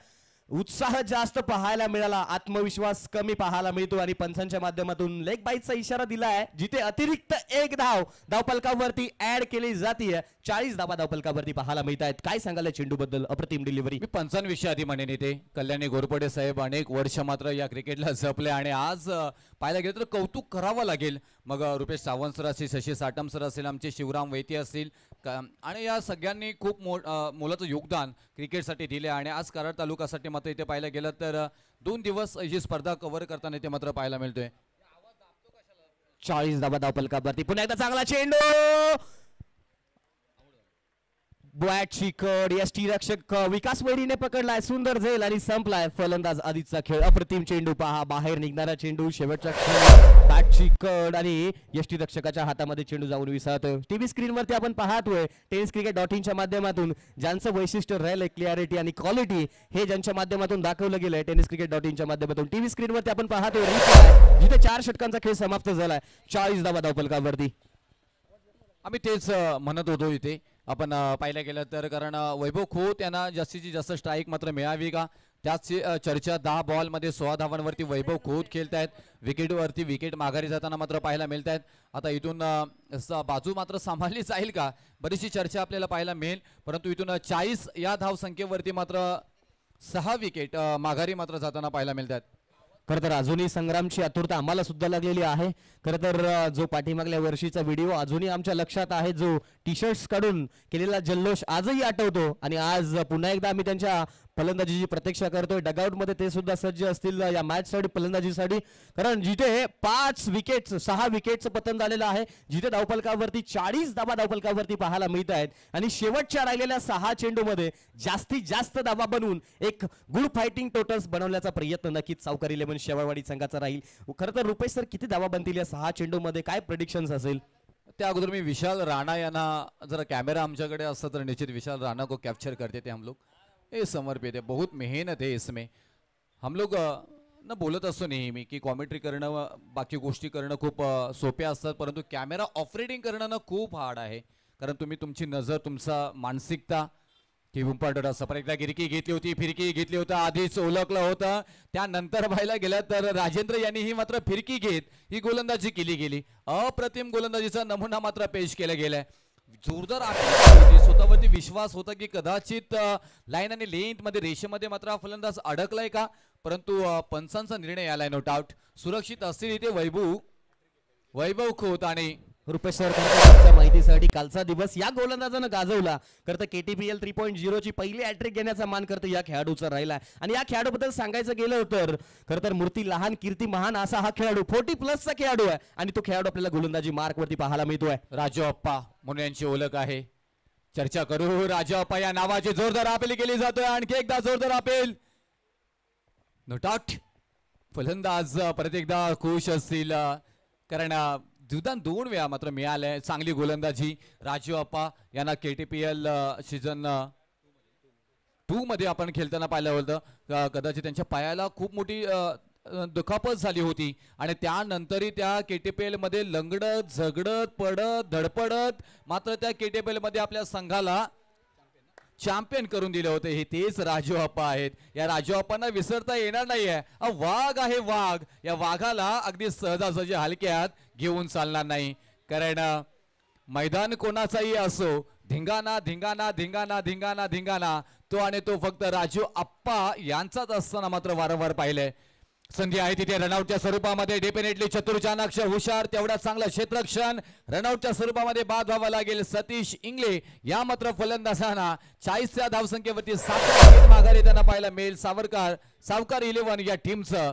[SPEAKER 3] उत्साह जास्त पाहायला मिळाला, आत्मविश्वास कमी पाहायला मिळतो आणि पंचांच्या माध्यमातून लेग बाईटचा इशारा दिला आहे, जिथे अतिरिक्त एक धाव धावफलकावरती ऍड केली जाते. 40 धावा धावफलकावरती पाहायला मिळत आहेत. काय सांगाल चेंडू बद्दल? अप्रतिम डिलिव्हरी.
[SPEAKER 2] मी पंचांविषयी आधी म्हणेन इथे कल्याणी घोरपडे साहेब अनेक वर्ष मात्र या क्रिकेटला जपले आणि आज पाहायला गेलं तर कौतुक करावं लागेल. मग रुपेश सावंत सर असतील, शशी साटम सर असतील, आमचे शिवराम वैती असतील आणि या सगळ्यांनी खूप मोलाचं योगदान क्रिकेटसाठी दिले आणि आज कराड तालुक्यासाठी मात्र इथे पाहायला गेलं तर 2 दिवस ही स्पर्धा कव्हर करताना इथे मात्र पाहायला मिळतोय.
[SPEAKER 3] 40 धावा धावफलकावरती पुन्हा एकदा चांगला चेंडू, बॅटची कड, यष्टीरक्षक विकास वैरीने पकडलाय, सुंदर झेल आणि संपलाय फलंदाज आधीचा खेळ. अप्रतिम चेंडू पहा, बाहेर निघणारा चेंडू, शेवटचा खेळ, बॅटची कड आणि यष्टीरक्षकाच्या हातामध्ये चेंडू जाऊन विसरतोय. टीव्ही स्क्रीनवरती आपण पाहतोय tenniscricket.in माध्यमातून ज्यांचं वैशिष्ट्य राहिलंय क्लिअरिटी आणि क्वालिटी, हे ज्यांच्या माध्यमातून दाखवलं गेलंय tenniscricket.in माध्यमातून. टीव्ही स्क्रीनवरती आपण पाहतोय जिथे 4 षटकांचा खेळ समाप्त झालाय. 40 धावा धावफलकावरती.
[SPEAKER 2] आम्ही तेच म्हणत होतो इथे आपण पाहायला गेलं तर, कारण वैभव खोत यांना जास्तीत जास्त स्ट्राईक मात्र मिळावी का, त्याच चर्चा. 10 बॉलमध्ये 16 धावांवरती वैभव खोत खेळतायत. विकेटवरती विकेट माघारी जाताना मात्र पाहायला मिळत आहेत. आता इथून बाजू मात्र सांभाळली जाईल का, बरीचशी चर्चा आपल्याला पाहायला मिळेल. परंतु इथून 40 या धावसंख्येवरती मात्र 6 विकेट माघारी मात्र जाताना पाहायला मिळत आहेत.
[SPEAKER 3] खरं तर अजूनही संग्रामची आतुरता आम्हाला सुद्धा लागलेली आहे. खरं तर जो पाठीमागल्या वर्षीचा व्हिडिओ अजूनही आमच्या लक्षात आहे, जो टी शर्ट्स काढून केलेला जल्लोष आजही आठवतो आणि आज पुन्हा एकदा आम्ही त्यांच्या फलंदाजीची प्रतीक्षा करतोय. डगआउटमध्ये ते सुद्धा सज्ज असतील या मॅच साठी, फलंदाजीसाठी. कारण जिथे 6 विकेटचं पतन झालेलं आहे, जिथे धावफलकावरती 40 धावा धावफलकावरती पाहायला मिळत आहेत आणि शेवटच्या राहिलेल्या 6 चेंडूमध्ये जास्तीत जास्त धावा बनवून एक गुड फायटिंग टोटल्स बनवण्याचा प्रयत्न नक्कीच सावकारी इलेव्हन शेवाळवाडी संघाचा राहील. खरं तर रुपेश सर, किती धावा बनतील या 6 चेंडूमध्ये? काय प्रेडिक्शन्स असेल?
[SPEAKER 2] त्या अगोदर मी विशाल राणा यांना, जरा कॅमेरा आमच्याकडे असता तर निश्चित विशाल राणा को कैप्चर करते थे हम लोग. ये समर्पित है, बहुत मेहनत है इसमें. हम लोग न बोलत असतो नेहमी की कॉमेंट्री करणं, बाकी गोष्टी करणं खूप सोप्या असतात, परंतु कॅमेरा ऑपरेटिंग करणं खूप हार्ड आहे. कारण तुम्ही तुमची नजर, तुमचा मानसिकता की उंपाटत असं. पर एकदा गिरकी घेतली होती, फिरकी घेतली होतं, आधीच ओळखलं होतं. त्यानंतर पाहायला गेलं तर राजेंद्र यांनी ही मात्र फिरकी घेत ही गोलंदाजी केली गेली. अप्रतिम गोलंदाजीचा नमुना मात्र पेश केला गेलाय. जोरदार होती, स्वतःवरती विश्वास होता की कदाचित लाईन आणि लेंथ मध्ये, रेषेमध्ये मात्र फलंदाज अडकलाय का, परंतु पंचांचा निर्णय आलाय. नो डाऊट सुरक्षित असतील इथे वैभव खोत आणि
[SPEAKER 3] रुपेश सर. तुमच्या माहितीसाठी कालचा दिवस या गोलंदाजानं गाजवला. करता KTPL 3.0 ची पहिली हॅट्रिक घेण्याचा मान करतं या खेळाडूचा राहिला. आणि या खेळाडूबद्दल सांगायचं गेलं तर खरं तर मूर्ती लहान कीर्ती महान असा हा खेळाडू 40+ खेळाडू आहे आणि तो खेळाडू आपल्याला गोलंदाजी मार्क वरती पाहायला मिळतोय.
[SPEAKER 2] राजू अप्पा म्हणून यांची ओळख आहे. चर्चा करू राजू अप्पा या नावाची. जोरदार अपील केली जातोय, आणखी एकदा जोरदार अपील. नो डाऊट फलंदाज परत एकदा खुश असतील, कारण जुदान 2 वेळा मात्र मिळालंय. चांगली गोलंदाजी राजू अप्पा यांना KTPL सीझन 2 मध्ये आपण खेळताना पाहिलं होतं. कदाचित त्यांच्या पायाला खूप मोठी दुखापत झाली होती आणि त्यानंतरही त्या KTPL मध्ये लंगडत, झगडत, पडत, धडपडत मात्र त्या KTPL मध्ये आपल्या संघाला चॅम्पियन करून दिले होते. हे तेच राजू अप्पा आहेत. या राजू अप्पांना विसरता येणार नाहीये. वाघ आहे वाघ. या वाघाला अगदी सहजासहजी हलक्यात घेऊन चालणार नाही, कारण मैदान कोणाचाही असो, धिंगाणा धिंगाणा धिंगाणा धिंगाणा धिंगाणा तो आणि तो फक्त राजू अप्पा यांचाच असताना मात्र वारंवार पाहिलंय. संधी आहे तिथे रनआउटच्या स्वरूपामध्ये. डेफिनेटली चतुर चाणाक्ष हुशार, तेवढा चांगला क्षेत्ररक्षण. रनआउटच्या स्वरूपामध्ये बाद व्हावा लागेल सतीश इंगळे या मात्र फलंदाजांना. 40 या धावसंख्येवरती 7 विकेट माघारी त्यांना पाहायला मिळेल. सावकार 11 या टीमचं.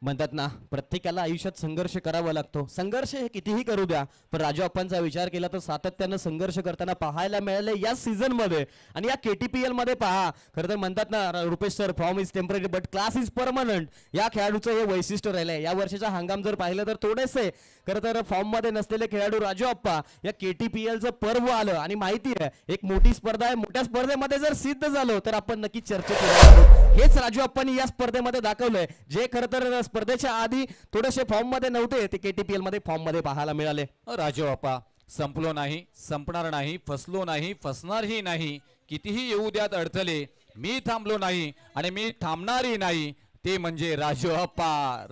[SPEAKER 3] म्हणतात ना, प्रत्येकाला आयुष्यात संघर्ष करावा लागतो. संघर्ष हे कितीही करू द्या, पण राजू अप्पांचा विचार केला तर सातत्यानं संघर्ष करताना पाहायला मिळाले या सीझन मध्ये. आणि या KTPL मध्ये पहा, खरं तर म्हणतात ना Rupesh sir, form is temporary but class is permanent. या खेळाडूचं हे वैशिष्ट्य राहिलंय. या वर्षाचा हंगाम जर पाहिलं तर थोडेसे खरं तर फॉर्म मध्ये नसलेले खेळाडू राजू अप्पा या KTPLचं पर्व आलं आणि माहिती आहे एक मोठी स्पर्धा आहे. मोठ्या स्पर्धेमध्ये जर सिद्ध झालो तर आपण नक्की चर्चा करू. हेच राजू अप्पांनी या स्पर्धेमध्ये दाखवलंय, जे खरं तर स्पर्धेच्या आधी थोडेसे फॉर्म मध्ये नव्हते, ते KTPL मध्ये फॉर्म मध्ये पाहायला मिळाले.
[SPEAKER 2] राजू अप्पा संपलो नाही, संपणार नाही, फसलो नाही, फसणारही नाही. कितीही येऊ द्यात अडथळे, मी थांबलो नाही आणि मी थांबणारही नाही, ते म्हणजे राजू अप्पा.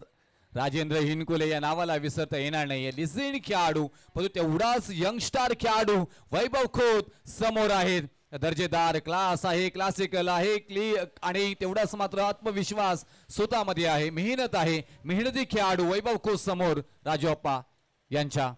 [SPEAKER 2] राजेंद्र हिनकुले या नावाला विसरता येणार नाही. लिझेंड खेळाडू, परंतु तेवढाच यंगस्टार खेळाडू वैभव खोत समोर आहेत. दर्जेदार क्लास आहे, क्लासिकल आहे आणि तेवढाच मात्र आत्मविश्वास स्वतःमध्ये आहे, मेहनत आहे. मेहनती खेळाडू वैभव खोत समोर राजू अप्पा यांच्या.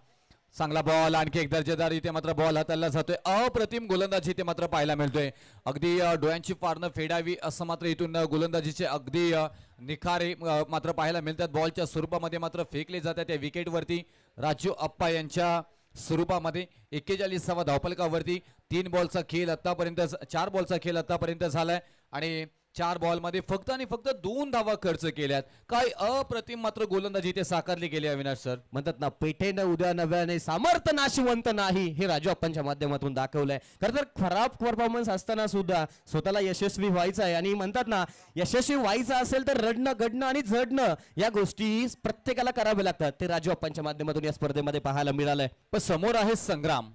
[SPEAKER 2] चांगला बॉल, आणखी एक दर्जेदार इथे मात्र बॉल हाताळला जातोय. अप्रतिम गोलंदाजी इथे मात्र पाहायला मिळतोय. अगदी डोळ्यांची पारणं फेडावी असं मात्र इथून गोलंदाजीचे अगदी निखारे मात्र पाहायला मिळतात. बॉलच्या स्वरूपामध्ये मात्र फेकले जातात त्या विकेटवरती. राजू अप्पा यांच्या स्वरूपामध्ये 41व्या धावफलकावरती 3 बॉलचा खेळ आतापर्यंत 4 बॉलचा खेळ आतापर्यंत झालाय आणि 4 बॉलमध्ये फक्त आणि फक्त 2 धावा खर्च केल्यात. काय अप्रतिम मात्र गोलंदाजी इथे साकारली गेली अविनाश सर.
[SPEAKER 3] म्हणतात ना, पेठेनं उद्या नव्याने सामर्थ्य नाशिवंत नाही, हे राजू अप्पांच्या माध्यमातून दाखवलंय. खरं तर खराब परफॉर्मन्स असताना सुद्धा स्वतःला यशस्वी व्हायचं आहे आणि म्हणतात ना, यशस्वी व्हायचं असेल तर रडणं, गडणं आणि झडणं या गोष्टी प्रत्येकाला कराव्या लागतात. ते राजू अप्पांच्या माध्यमातून या स्पर्धेमध्ये पाहायला मिळालंय.
[SPEAKER 2] पण समोर आहे संग्राम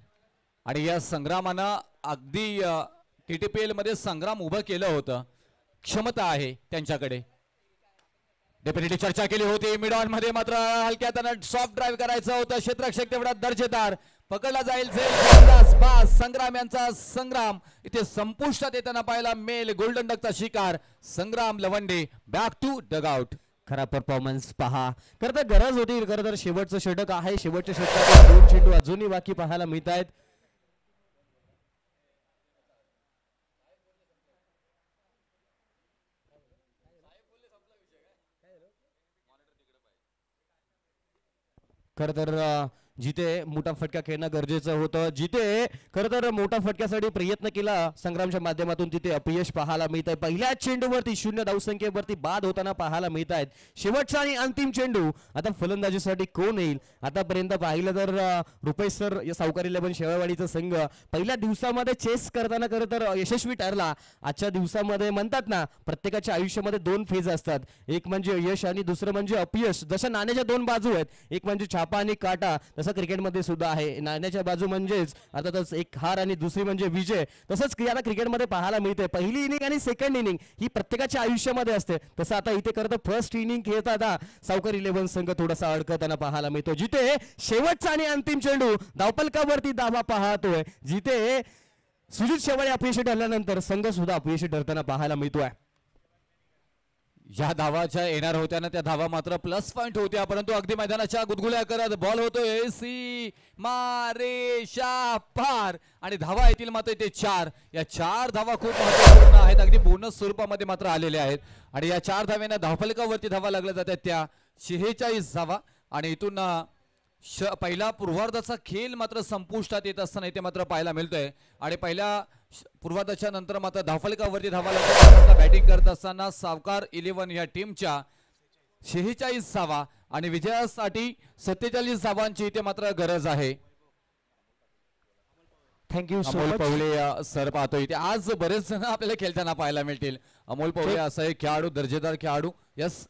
[SPEAKER 2] आणि या संग्रामानं अगदी KTPL मध्ये संग्राम उभं केलं होतं. क्षमता आहे त्यांच्याकडे. डेफिनेटली चर्चा केली होती. मिड ऑन मध्ये मात्र हलक्या त्यानं सॉफ्ट ड्राईव्ह करायचं होतं. क्षेत्ररक्षक तेवढा दर्जेदार पकडला जाईल. संग्राम यांचा संग्राम इथे संपुष्टात येताना पाहायला मेल. गोल्डन डकचा शिकार संग्राम लवंडे बॅक टू डगआउट.
[SPEAKER 3] खरा परफॉर्मन्स पहा. खरं तर गरज होती. खरं तर शेवटचं षटक आहे. शेवटच्या षटकात 2 चेंडू अजूनही बाकी पाहायला मिळत आहेत. खरं तर जिथे मोठा फटका खेळणं गरजेचं होतं, जिथे खरं तर मोठा फटक्यासाठी प्रयत्न केला संग्रामच्या माध्यमातून, तिथे अपयश पाहायला मिळत आहे. पहिल्या चेंडूवरती 0 धावसंख्येवरती बाद होताना पाहायला मिळत आहेत. शेवटचा आणि अंतिम चेंडू आता फलंदाजीसाठी कोण येईल. आतापर्यंत पाहिलं तर रुपेश सर या सावकारी 11 शेवाळवाडीचा संघ पहिल्या दिवसामध्ये चेस करताना खरं तर यशस्वी ठरला. आजच्या दिवसामध्ये म्हणतात ना, प्रत्येकाच्या आयुष्यामध्ये 2 फेज असतात. एक म्हणजे यश आणि दुसरं म्हणजे अपयश. जशा नाण्याच्या 2 बाजू आहेत, एक म्हणजे छापा आणि काटा, क्रिकेटमध्ये सुद्धा आहे. नाण्याच्या बाजू म्हणजेच अर्थातच एक हार आणि दुसरी म्हणजे विजय. तसंच याला क्रिकेटमध्ये पाहायला मिळते. पहिली इनिंग आणि सेकंड इनिंग ही प्रत्येकाच्या आयुष्यामध्ये असते. तसं आता इथे खरं तर फर्स्ट इनिंग खेळताना सावकारी 11 संघ थोडासा अडकताना पाहायला मिळतो. जिथे शेवटचा आणि अंतिम चेंडू धावफलकावरती दावा पाहतोय, जिथे सुजित शेवाळे अपयशी ठरल्यानंतर संघ सुद्धा अपयशी ठरताना पाहायला मिळतोय.
[SPEAKER 2] या धावाच्या येणार होत्या ना, त्या धावा मात्र प्लस पॉइंट होत्या, परंतु अगदी मैदानाच्या गुदगुल्या करत बॉल होतोय सी मारेशा पार आणि धावा येतील मात्र ते 4. या 4 धावा खूप महत्त्वपूर्ण आहेत. अगदी बोनस स्वरूपामध्ये मात्र आलेल्या आहेत आणि या 4 धाव्यांना धावफलकावरती धावा लागल्या जातात त्या 46 धावा. आणि इथून पहिला पूर्वार्धाचा खेळ मात्र संपुष्टात येत असताना इथे मात्र पाहायला मिळतोय आणि पहिल्या पूर्वार्धाच्या नंतर मात्र धावफलकावरती धावा लागतात. बॅटिंग करत असताना सावकार 11 या टीमच्या 46 धावा आणि विजयासाठी 47 धावांची इथे मात्र गरज आहे.
[SPEAKER 1] Thank you so
[SPEAKER 2] Amol
[SPEAKER 1] much.
[SPEAKER 2] Pawale sir पाहतोय इथे आज बरेच जण आपल्याला खेळताना पाहायला मिळतील. अमोल पवळे असा एक खेळाडू, दर्जेदार खेळाडू. यस,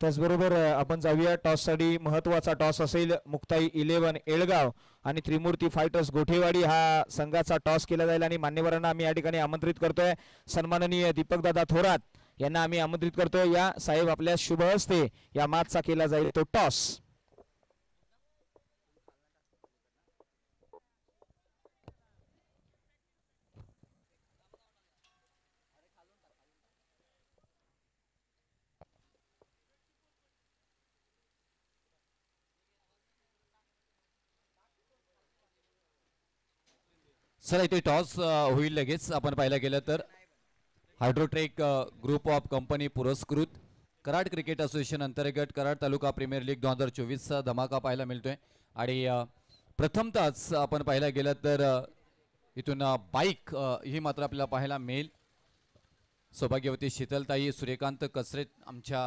[SPEAKER 1] त्याचबरोबर आपण जाऊया टॉससाठी. महत्वाचा टॉस असेल. मुक्ताई 11 येळगाव आणि त्रिमूर्ती फायटर्स गोठेवाडी हा संघाचा टॉस केला जाईल आणि मान्यवरांना आम्ही या ठिकाणी आमंत्रित करतोय. सन्माननीय दीपकदादा थोरात यांना आम्ही आमंत्रित करतोय. या साहेब आपल्या शुभ हस्ते या मॅचचा केला जाईल तो टॉस.
[SPEAKER 2] सर इथे टॉस होईल लगेच. आपण पाहायला गेलं तर हायड्रोट्रेक ग्रुप ऑफ कंपनी पुरस्कृत कराड क्रिकेट असोसिएशन अंतर्गत कराड तालुका प्रीमियर लीग 2024चा धमाका पाहायला मिळतोय. आणि प्रथमतःच आपण पाहायला गेलं तर इथून बाईक ही मात्र आपल्याला पाहायला मिळेल. सौभाग्यवती शीतलताई सूर्यकांत कसरे आमच्या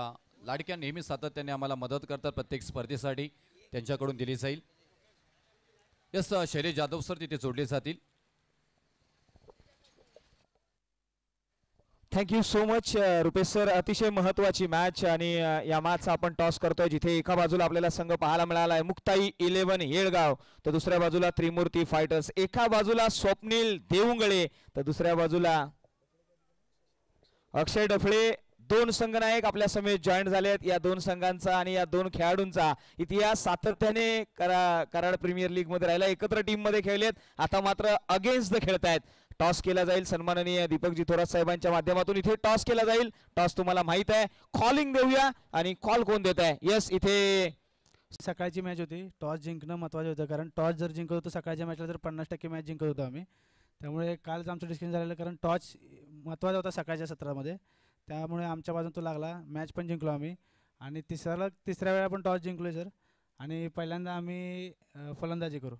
[SPEAKER 2] लाडक्या नेहमी सातत्याने आम्हाला मदत करतात प्रत्येक स्पर्धेसाठी, त्यांच्याकडून दिली जाईल. यस, शैलेश जाधव सर तिथे जोडले जातील.
[SPEAKER 1] Thank you so much Rupesh sir. अतिशय महत्वाची मॅच आणि या मॅचचा आपण टॉस करतोय, जिथे एका बाजूला आपल्याला संघ पाहायला मिळाला आहे मुक्ताई 11 येळगाव, तर दुसऱ्या बाजूला त्रिमूर्ती फायटर्स. एका बाजूला स्वप्नील देऊंगळे तर दुसऱ्या बाजूला अक्षय डफळे दोन संघनायक आपल्या समेत जॉईन झालेत. या दोन संघांचा आणि या दोन खेळाडूंचा इतिहास सातत्याने कराड प्रीमियर लीग मध्ये राहिला. एकत्र टीम मध्ये खेळलेत, आता मात्र अगेन्स्ट द खेळतायत. टॉस केला जाईल सन्माननीय दीपकजी थोरात साहेबांच्या माध्यमातून. इथे टॉस केला जाईल. टॉस तुम्हाला माहित आहे, कॉलिंग देऊया आणि कॉल कोण देत आहे. यस, इथे
[SPEAKER 4] सकाळची मॅच होती. टॉस जिंकणं महत्त्वाचं होतं, कारण टॉस जर जिंकत होतो सकाळच्या मॅचला तर 50% मॅच जिंकत होतो आम्ही. त्यामुळे कालच आमचं डिस्कशन झालेलं, कारण टॉस महत्त्वाचा होता सकाळच्या सत्रामध्ये. त्यामुळे आमच्या बाजून तो लागला. मॅच पण जिंकलो आम्ही आणि तिसऱ्या वेळा पण टॉस जिंकलो सर. आणि पहिल्यांदा आम्ही फलंदाजी करू.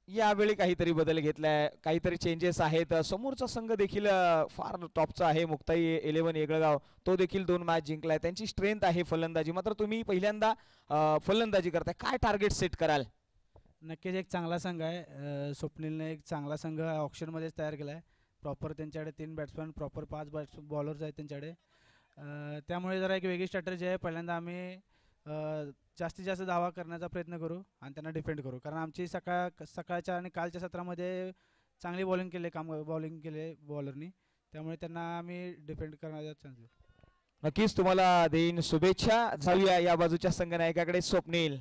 [SPEAKER 1] यावेळी काहीतरी बदल घेतलाय, काहीतरी चेंजेस आहेत. समोरचा संघ देखील फार टॉपचा आहे, मुक्ताई 11 येगळगाव. तो देखील 2 मॅच जिंकलाय. त्यांची स्ट्रेंथ आहे फलंदाजी. मात्र तुम्ही पहिल्यांदा फलंदाजी करताय, काय टार्गेट सेट कराल?
[SPEAKER 4] नक्कीच एक चांगला संघ आहे. स्वप्नीलने एक चांगला संघ ऑप्शनमध्येच तयार केला आहे. प्रॉपर त्यांच्याकडे 3 बॅट्समॅन, प्रॉपर 5 बॉलर्स आहेत त्यांच्याकडे. त्यामुळे जरा एक वेगळी स्ट्रॅटजी आहे. पहिल्यांदा आम्ही जास्तीत जास्त धावा करण्याचा प्रयत्न करू आणि त्यांना डिफेंड करू, कारण आमची सकाळच्या आणि कालच्या सत्रामध्ये चांगली बॉलिंग केले बॉलरनी. त्यामुळे त्यांना आम्ही डिफेंड करण्याचा चान्स देऊ.
[SPEAKER 1] नक्कीच तुम्हाला देईन शुभेच्छा. जाऊया या बाजूच्या संघनायकाकडे. स्वप्नील,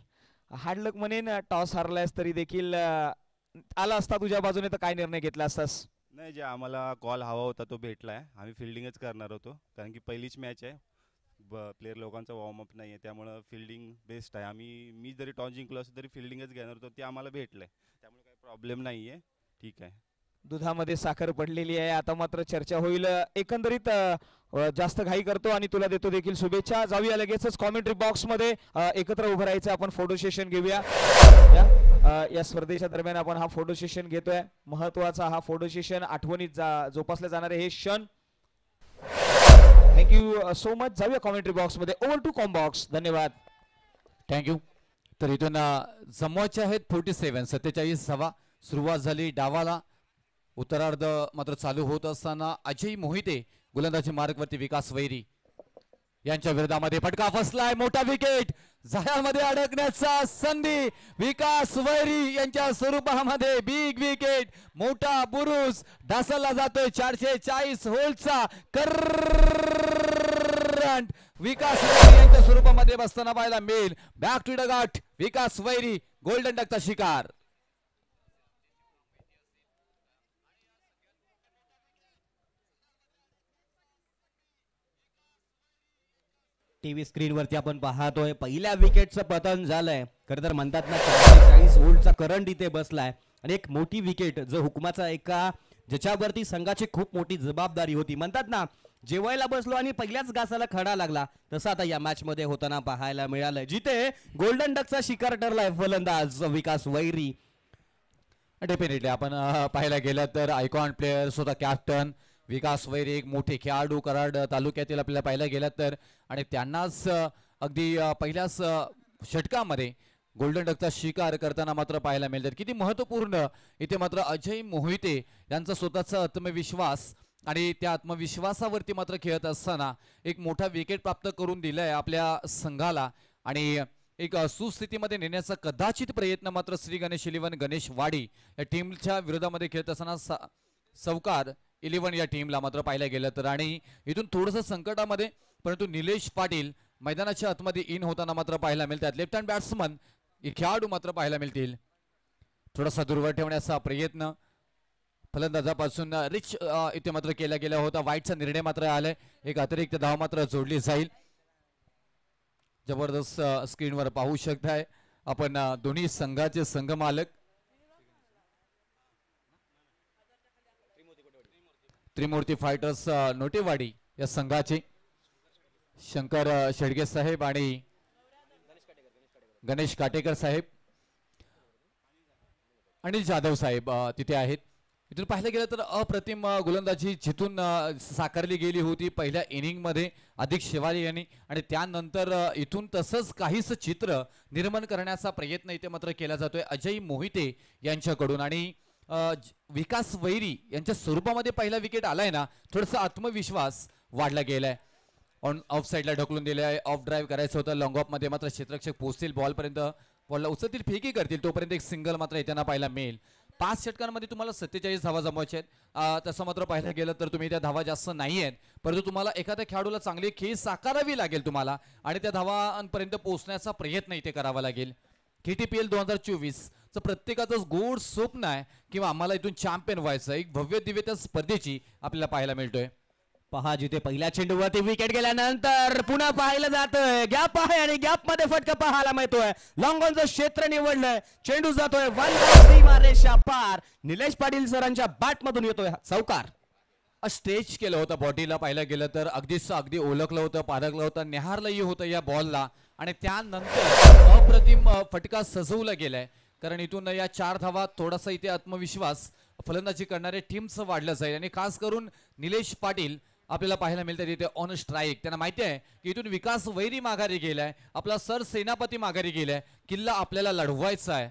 [SPEAKER 1] हार्डलक म्हणेन, टॉस हारलायस तरी देखील आला असता तुझ्या बाजूने तर काय निर्णय घेतला असतास?
[SPEAKER 5] नाही, जे आम्हाला कॉल हवा होता तो भेटला आहे. आम्ही फिल्डिंगच करणार होतो, कारण की पहिलीच मॅच आहे. प्लेयर लोकांचा वॉर्मअप नाही आहे, त्यामुळं फिल्डिंग बेस्ट आहे. मी जरी टॉस जिंकलो असतो तरी फिल्डिंगच घेणार होतो. ते आम्हाला भेटलं आहे, त्यामुळे काही प्रॉब्लेम नाही आहे. ठीक आहे.
[SPEAKER 1] दुधामध्ये साखर पडलेली आहे. आता मात्र चर्चा होईल. एकंदरीत जास्त घाई करतो आणि तुला देतो देखील शुभेच्छा. जाऊया लगेचच कॉमेंट्री बॉक्स मध्ये. एकत्र उभं राहायचं, आपण फोटो सेशन घेऊया. या स्पर्धेच्या दरम्यान आपण हा फोटो सेशन घेतोय. महत्वाचा हा फोटो सेशन, आठवणीत जोपासले जाणारे हे क्षण. Thank you so much. जाऊया कॉमेंट्री बॉक्स मध्ये. Over to com box. धन्यवाद.
[SPEAKER 2] थँक्यू. तर इथून जमवायचे आहेत 47, 47 धावा. सुरुवात झाली डावाला. उत्तरार्ध मात्र चालू होत असताना अजय मोहिते गोलंदाजी मार्गवरती. विकास वैरी यांच्या विरोधामध्ये फटका फसलाय. मोठा विकेट, जाळ्यामध्ये अडकण्याचा संधी. विकास वैरी यांच्या स्वरूपामध्ये बिग विकेट, मोठा बुरुज ढासळला जातोय. 440 होल्डचा करंट विकास वैरी यांच्या स्वरूपामध्ये बसताना पाहायला मिळेल. बॅक टू द गाठ. विकास वैरी गोल्डन डकचा शिकार.
[SPEAKER 3] टीव्ही स्क्रीनवरती आपण पाहतोय पहिल्या विकेटचं पतन झालंय. खरं तर म्हणतात ना, 440 वोल्टचा करंट इथे बसलाय आणि एक मोठी विकेट जो हुकमाचा एका ज्याच्यावरती संघाची खूप मोठी जबाबदारी होती. म्हणतात ना, जेवायला बसलो आणि पहिल्याच घासाला खडा लागला, तसं आता या मॅच मध्ये होताना पाहायला मिळालंय, जिथे गोल्डन डकचा शिकार ठरलाय फलंदाज विकास वैरी.
[SPEAKER 2] डेफिनेटली आपण पाहायला गेलं तर आयकॉन प्लेयर, स्वतः कॅप्टन विकास वैरी, एक मोठे खेळाडू कराड तालुक्यातील आपल्याला पाहायला गेलं तर. आणि त्यांनाच अगदी पहिल्याच षटकामध्ये गोल्डन डकचा शिकार करताना मात्र पाहायला मिळतात. किती महत्त्वपूर्ण इथे मात्र अजय मोहिते यांचा स्वतःचा आत्मविश्वास आणि त्या आत्मविश्वासावरती मात्र खेळत असताना एक मोठा विकेट प्राप्त करून दिलाय आपल्या संघाला आणि एक सुस्थितीमध्ये नेण्याचा कदाचित प्रयत्न मात्र श्री गणेश 11 गणेश वाडी या टीमच्या विरोधामध्ये खेळत असताना सवकार 11 या टीमला मात्र पाहायला गेलं तर. आणि इथून थोडंसं संकटामध्ये, परंतु निलेश पाटील मैदानाच्या आतमध्ये इन होताना मात्र पाहायला मिळतात. लेफ्ट हँड बॅट्समन खेळाडू मात्र पाहायला मिळतील. थोडासा दूरवर ठेवण्याचा प्रयत्न फलंदाजापासून रिच इथे मात्र केला गेला होता. वाईटचा निर्णय मात्र आलाय. एक अतिरिक्त धाव मात्र जोडली जाईल. जबरदस्त स्क्रीनवर पाहू शकताय आपण दोन्ही संघाचे संघ मालक त्रिमूर्ती फायटर्स नोटेवाडी या संघाचे शंकर शेडगे साहेब आणि गणेश काटेकर साहेब आणि जाधव साहेब तिथे आहेत. इथून पाहिलं गेलं तर अप्रतिम गोलंदाजी जिथून साकारली गेली होती पहिल्या इनिंग मध्ये अधिक शेवाली यांनी, आणि त्यानंतर इथून तसंच काहीच चित्र निर्माण करण्याचा प्रयत्न इथे मात्र केला जातोय अजय मोहिते यांच्याकडून. आणि विकास वैरी यांच्या स्वरूपामध्ये पहिला विकेट आलाय ना, थोडासा आत्मविश्वास वाढला गेलाय. ऑन ऑफ साईडला ढकलून दिलाय. ऑफ ड्राईव्ह करायचं होतं. लॉंग ऑफ मध्ये मात्र क्षेत्ररक्षक पोहोचतील, बॉलपर्यंत बॉलला उचलतील, फेकी करतील, तोपर्यंत एक सिंगल मात्र येताना पाहायला मिळेल. 5 षटकांमध्ये तुम्हाला 47 धावा जमवायच्या आहेत. तसं मात्र पाहायला गेलं तर तुम्ही त्या धावा जास्त नाही आहेत, परंतु तुम्हाला एखाद्या खेळाडूला चांगली खेळ साकारावी लागेल तुम्हाला आणि त्या धावांपर्यंत पोहोचण्याचा प्रयत्न इथे करावा लागेल. KTPL 2024 चं प्रत्येकाचं गोड स्वप्न आहे किंवा आम्हाला इथून चॅम्पियन व्हायचं, एक भव्य दिव्य त्या स्पर्धेची आपल्याला पाहायला मिळतोय.
[SPEAKER 3] पहा जिथे पहिल्या चेंडूवरती विकेट गेल्यानंतर पुन्हा पाहिलं जातोय, गॅप आहे आणि गॅप मध्ये फटका पाहायला मिळतोय. लॉंग ऑनचं क्षेत्र निवडलंय, चेंडू जातोय सीमारेषा पार. निलेश पाटील सरांच्या बॅट मधून येतोय चौकार.
[SPEAKER 2] स्टेज केलं होतं बॉडीला पाहायला गेलं तर अगदी ओळखलं होतं, पारखलं होतं, निहारलंही होतं या बॉलला आणि त्यानंतर अप्रतिम फटका सजवला गेलाय. कारण इथून या 4 धावा थोडासा इथे आत्मविश्वास फलंदाजी करणाऱ्या टीमचं वाढलं जाईल आणि खास करून निलेश पाटील आपल्याला पाहायला मिळतात इथे ऑन स्ट्राईक. त्यांना माहिती आहे की इथून विकास वैरी माघारी गेलाय, आपला सर सेनापती माघारी गेलाय, किल्ला आपल्याला लढवायचा आहे.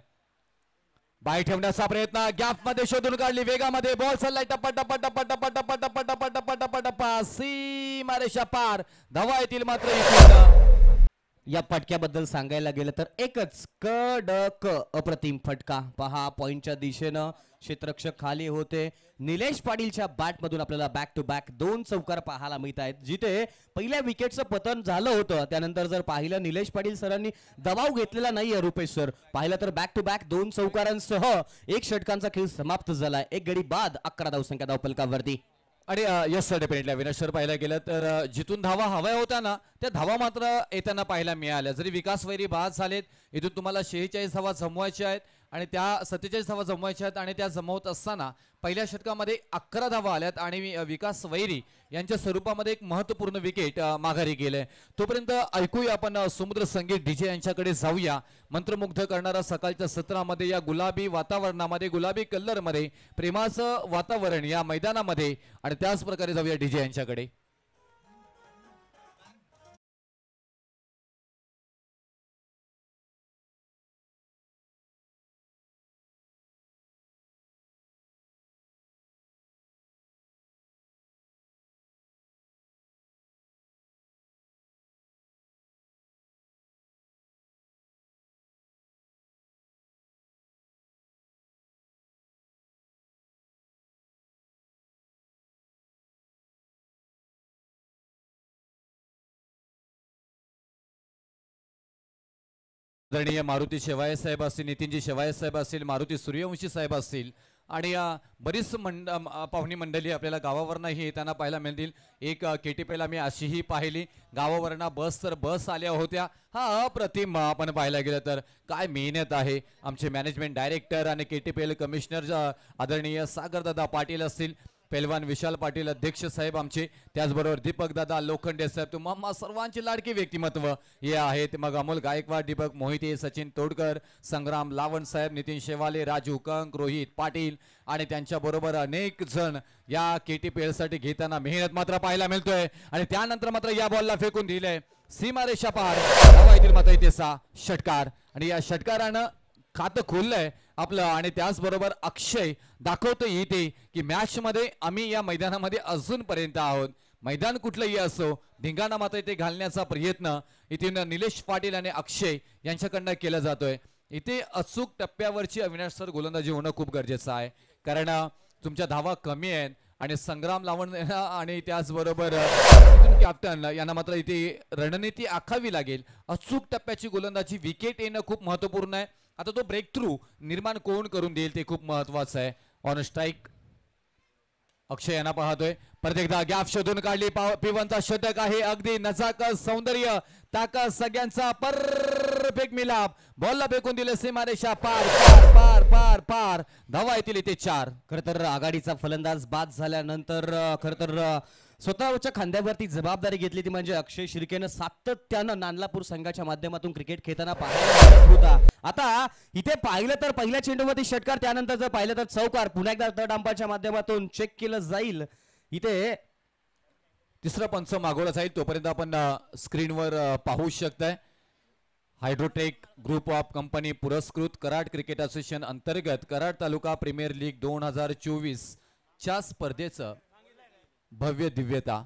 [SPEAKER 2] बाय ठेवण्याचा प्रयत्न, गॅप मध्ये शोधून काढली, वेगामध्ये बॉल चाललाय, टप्पा टप्पा टप्पा टप्पा टप्पा टप्पा टप्पा टप्पा टप्पा टप्पा सीमारेषा पार. धावा येतील मात्र इथून.
[SPEAKER 3] या फटक्याबद्दल सांगायला गेलं तर एकच कडक अप्रतिम फटका. पहा पॉइंटच्या दिशेनं क्षेत्ररक्षक खाली होते. निलेश पाटीलच्या बॅट मधून आपल्याला बॅक टू बॅक 2 चौकार पाहायला मिळत आहेत. जिथे पहिल्या विकेटचं पतन झालं होतं त्यानंतर जर पाहिलं निलेश पाटील सरांनी दबाव घेतलेला नाहीये रुपेश सर. पाहिलं तर बॅक टू बॅक 2 चौकारांसह 1 षटकांचा खेळ समाप्त झालाय. 1 गडी बाद 11 धावसंख्या धावफलकावरती.
[SPEAKER 2] आणि yes sir definitely Avinash sir पाहायला गेलं तर जिथून धावा हव्या होत्या ना त्या धावा मात्र येताना पाहायला मिळाल्या. जरी विकास वैरी बाद झालेत, इथून तुम्हाला 46 धावा जमवायच्या आहेत आणि त्या 47 धावा जमवायच्या आहेत आणि त्या जमवत असताना पहिल्या षटकामध्ये 11 धावा आल्यात आणि विकास वैरी यांच्या स्वरूपामध्ये एक महत्वपूर्ण विकेट माघारी गेले. तोपर्यंत ऐकूया आपण समुद्र संगीत डीजे यांच्याकडे जाऊया. मंत्रमुग्ध करणारा सकाळच्या सत्रामध्ये या गुलाबी वातावरणामध्ये, गुलाबी कलर मध्ये प्रेमाचं वातावरण या मैदानामध्ये आणि त्याच प्रकारे जाऊया डीजे यांच्याकडे. आदरणीय मारुती शेवाळे साहेब असतील, नितीनजी शेवाळे साहेब असतील, मारुती सूर्यवंशी साहेब असतील आणि बरीच पाहुणी मंडळी आपल्याला गावावरनंही येताना पाहायला मिळतील. एक KTPL आम्ही अशीही पाहिली, गावावरनं बस आल्या होत्या. हा अप्रतिम आपण पाहायला गेलं तर काय मेहनत आहे. आमचे मॅनेजमेंट डायरेक्टर आणि KTPL कमिशनर आदरणीय सागरदादा पाटील असतील, पेलवान विशाल पाटील अध्यक्ष साहेब आमचे, त्याचबरोबर दीपक दादा लोखंडे साहेब, तुम्हा सर्वांची लाडकी व्यक्तिमत्व हे आहेत. मग अमोल गायकवाड, दीपक मोहिते, सचिन तोडकर, संग्राम लावण साहेब, नितीन शेवाले, राजू कंक, रोहित पाटील आणि त्यांच्या बरोबर अनेक जण या KTPL साठी घेताना मेहनत मात्र पाहायला मिळतोय. आणि त्यानंतर मात्र या बॉलला फेकून दिलंय सीमारेषा पार. धावा येतील मात्र इथे 6 षटकार आणि या षटकारानं खातं खोललंय आपलं. आणि त्याचबरोबर अक्षय दाखवतोय इथे की मॅच मध्ये आम्ही या मैदानामध्ये अजूनपर्यंत आहोत. मैदान कुठलंही असो, धिंगाणा मात्र इथे घालण्याचा प्रयत्न इथे निलेश पाटील आणि अक्षय यांच्याकडनं केला जातोय. इथे अचूक टप्प्यावरची अविनाश सर गोलंदाजी होणं खूप गरजेचं आहे. कारण तुमच्या धावा कमी आहेत आणि संग्राम लावण आणि त्याचबरोबर कॅप्टन यांना मात्र इथे रणनीती आखावी लागेल. अचूक टप्प्याची गोलंदाजी, विकेट येणं खूप महत्वपूर्ण आहे. आता तो ब्रेक थ्रू निर्माण कोण करून देईल ते खूप महत्वाचं आहे. ऑन स्ट्राईक अक्षय यांना पाहतोय, परत एकदा गॅप शोधून काढली, पिवनचा शतक आहे. अगदी नजाकत, सौंदर्य, ताकद सगळ्यांचा परफेक्ट मिलाप. बॉलला फेकून दिले सीमारेषा पार पार पार पार पार. धावा येतील इथे 4.
[SPEAKER 3] खर तर आघाडीचा फलंदाज बाद झाल्यानंतर खर तर स्वतःच्या खांद्यावरती जबाबदारी घेतली ती म्हणजे अक्षय शिर्केनं सातत्यानं नांदलापूर संघाच्या माध्यमातून क्रिकेट खेळताना पाहायला होता. आता इथे पाहिलं तर पहिल्या चेंडूवरती षटकार, त्यानंतर जर पाहिलं तर चौकार. पुन्हा एकदा तट अंपायरच्या माध्यमातून चेक केलं जाईल. इथे
[SPEAKER 2] तिसरा पंच मागवला जाईल. तोपर्यंत आपण स्क्रीनवर पाहू शकताय हायड्रोटेक ग्रुप ऑफ कंपनी पुरस्कृत कराड क्रिकेट असोसिएशन अंतर्गत कराड तालुका प्रीमियर लीग 2024 च्या स्पर्धेचं भव्य दिव्यता.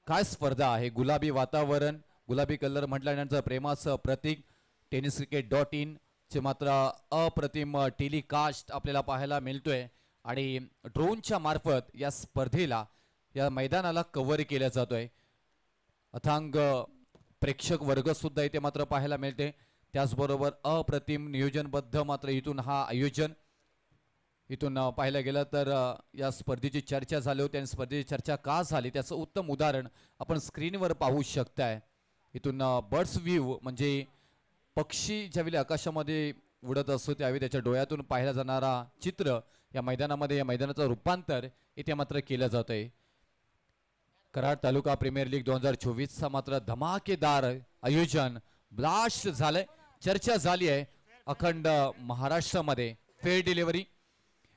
[SPEAKER 2] काय स्पर्धा आहे. गुलाबी वातावरण, गुलाबी कलर म्हटल्यानंतर प्रेमाचं प्रतीक. tenniscricket.in चे मात्र अप्रतिम टेलिकास्ट आपल्याला पाहायला मिळतोय आणि ड्रोनच्या मार्फत या स्पर्धेला या मैदानाला कव्हर केला जातोय. अथांग प्रेक्षक वर्ग सुद्धा इथे मात्र पाहायला मिळते. त्याचबरोबर अप्रतिम नियोजनबद्ध मात्र इथून हा आयोजन इथून पाहायला गेलं तर या स्पर्धेची चर्चा झाली होती आणि स्पर्धेची चर्चा का झाली त्याचं उत्तम उदाहरण आपण स्क्रीनवर पाहू शकताय. इथून बर्ड्स व्ह्यू म्हणजे पक्षी ज्यावेळी आकाशामध्ये उडत असतो त्यावेळी त्याच्या डोळ्यातून पाहिला जाणारा चित्र या मैदानामध्ये या मैदानाचं रूपांतर इथे मात्र केलं जात आहे. कराड तालुका प्रीमियर लीग 2024 चा मात्र धमाकेदार आयोजन ब्लास्ट झालंय. चर्चा झाली आहे अखंड महाराष्ट्रामध्ये. फेअर डिलिव्हरी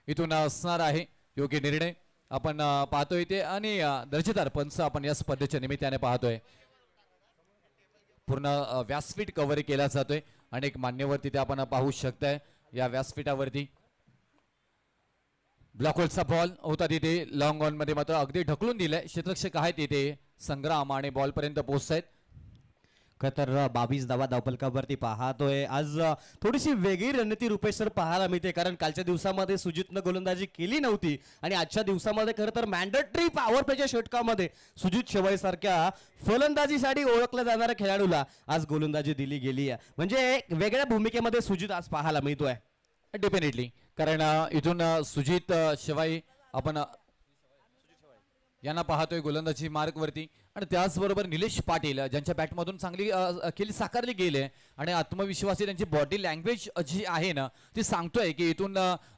[SPEAKER 2] इथून असणार आहे. योग्य निर्णय आपण पाहतोय ते आणि दर्जेदार पंच आपण या स्पर्धेच्या निमित्ताने पाहतोय. पूर्ण व्यासपीठ कव्हर केला जातोय. अनेक मान्यवर तिथे आपण पाहू शकताय. या व्यासपीठावरती ब्लॉक होलचा बॉल होता तिथे लॉंग ऑन मध्ये मात्र अगदी ढकलून दिलंय. क्षेत्ररक्षक आहेत तिथे संग्राम आणि बॉल पर्यंत पोहोचतायत.
[SPEAKER 3] तर 22 धावा धावफलकावरती पाहतोय. आज थोडीशी वेगळी रणनीती रुपेश सर पाहायला मिळते कारण कालच्या दिवसामध्ये सुजितनं गोलंदाजी केली नव्हती आणि आजच्या दिवसामध्ये खरं तर मॅन्डेटरी पॉवर प्लेच्या षटकामध्ये सुजित शेवाळे सारख्या फलंदाजीसाठी ओळखल्या जाणाऱ्या खेळाडूला आज गोलंदाजी दिली गेली आहे. म्हणजे वेगळ्या भूमिकेमध्ये सुजित आज पाहायला मिळतोय.
[SPEAKER 2] डेफिनेटली कारण इथून सुजित शेवाई आपण यांना पाहतोय गोलंदाजी मार्क वरती आणि त्याचबरोबर निलेश पाटील ज्यांच्या बॅटमधून चांगली खेळी साकारली गेली आणि आत्मविश्वासी त्यांची बॉडी लँग्वेज जी आहे ना ती सांगतोय की इथून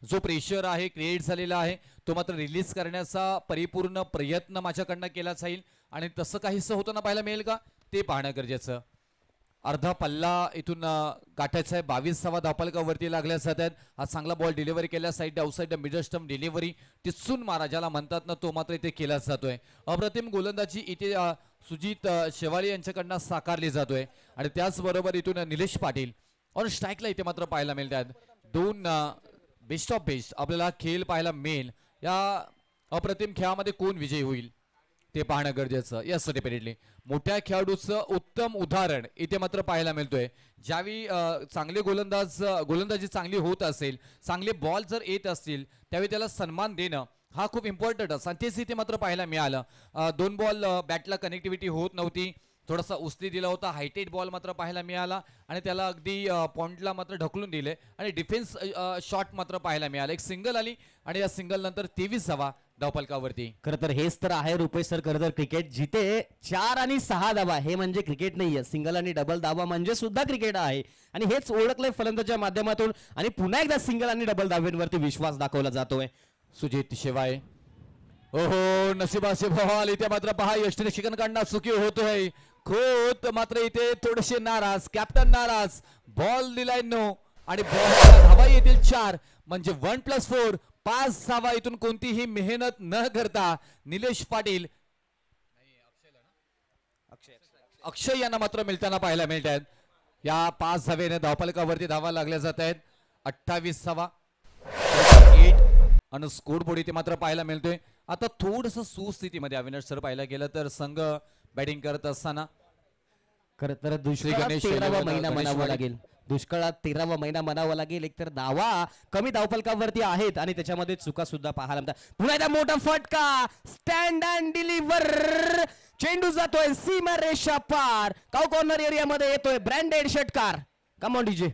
[SPEAKER 2] जो प्रेशर आहे क्रिएट झालेला आहे तो मात्र रिलीज करण्याचा परिपूर्ण प्रयत्न माझ्याकडनं केला जाईल आणि तसं काहीसं होताना पाहायला मिळेल का ते पाहणं गरजेचं. अर्धा पल्ला इथून गाठायचा आहे. 22 धावफलकावरती लागल्या जात आहेत. हा चांगला बॉल डिलिव्हरी केला side outside middle stump delivery टिचून मारा ज्याला म्हणतात ना तो मात्र इथे केला जातोय. अप्रतिम गोलंदाजी इथे सुजित शेवाळे यांच्याकडनं साकारली जातोय आणि त्याचबरोबर इथून निलेश पाटील ऑन स्ट्राईकला इथे मात्र पाहायला मिळतात. दोन बेस्ट ऑफ बेस्ट आपल्याला खेळ पाहायला मिळेल. या अप्रतिम खेळामध्ये कोण विजयी होईल ते पाहणं गरजेचं. यस डेफिनेटली मोठ्या खेळाडूचं उत्तम उदाहरण इथे मात्र पाहायला मिळतोय. ज्यावेळी चांगले गोलंदाजी चांगली होत असेल चांगले बॉल जर येत असतील त्यावेळी त्याला सन्मान देणं हा खूप इम्पॉर्टंट असं आणि तेच इथे मात्र पाहायला मिळालं. 2 बॉल बॅटला कनेक्टिव्हिटी होत नव्हती. थोडासा उचली दिला होता. हायटेड बॉल मात्र पाहायला मिळाला आणि त्याला अगदी पॉइंटला मात्र ढकलून दिले आणि डिफेन्स शॉट मात्र पाहायला मिळाला. एक सिंगल आली आणि या सिंगल नंतर 23 धावा धावफलकावरती.
[SPEAKER 3] खरं तर हेच तर आहे रुपेश सर. खरं तर क्रिकेट जिथे 4 आणि 6 धावा हे म्हणजे क्रिकेट नाहीये. सिंगल आणि डबल धावा म्हणजे सुद्धा क्रिकेट आहे आणि हेच ओळखलंय फलंदाजीच्या माध्यमातून आणि पुन्हा एकदा सिंगल आणि डबल धाव्यांवरती विश्वास दाखवला जातोय.
[SPEAKER 2] सुजित शेवाळे ओहो नशिबाचे बॉल इथे मात्र पहा यष्टीरक्षकांकडनं चुकी होतोय. खोत मात्र इथे थोडेसे नाराज. कॅप्टन नाराज. बॉल दिलाय नो आणि बॉल धावा येतील 4 म्हणजे 1+4 5 धावा. इथून कोणतीही मेहनत न करता निलेश पाटील अक्षय यांना मात्र मिळताना पाहायला मिळत आहेत. या 5 धावेने धावफलकावरती धावा लागल्या जात आहेत. 28 धावा आणि स्कोर बोर्ड इथे मात्र पाहायला मिळतोय. आता थोडस सुस्थितीमध्ये अविनाश सर पाहायला गेलं तर संघ बॅटिंग करत असताना
[SPEAKER 3] खरं तर दुष्काळात 13वा महिना म्हणावा लागेल. दुष्काळात 13वा महिना म्हणावा लागेल. एकतर धावा कमी धावफलकावरती आहेत आणि त्याच्यामध्ये चुका सुद्धा पाहायला मिळतात. पुन्हा एकदा मोठा फटका. Stand and deliver. चेंडू जातोय सीमा रेषा पार. काउ कॉर्नर एरियामध्ये येतोय ब्रँडेड षटकार. Come on DJ.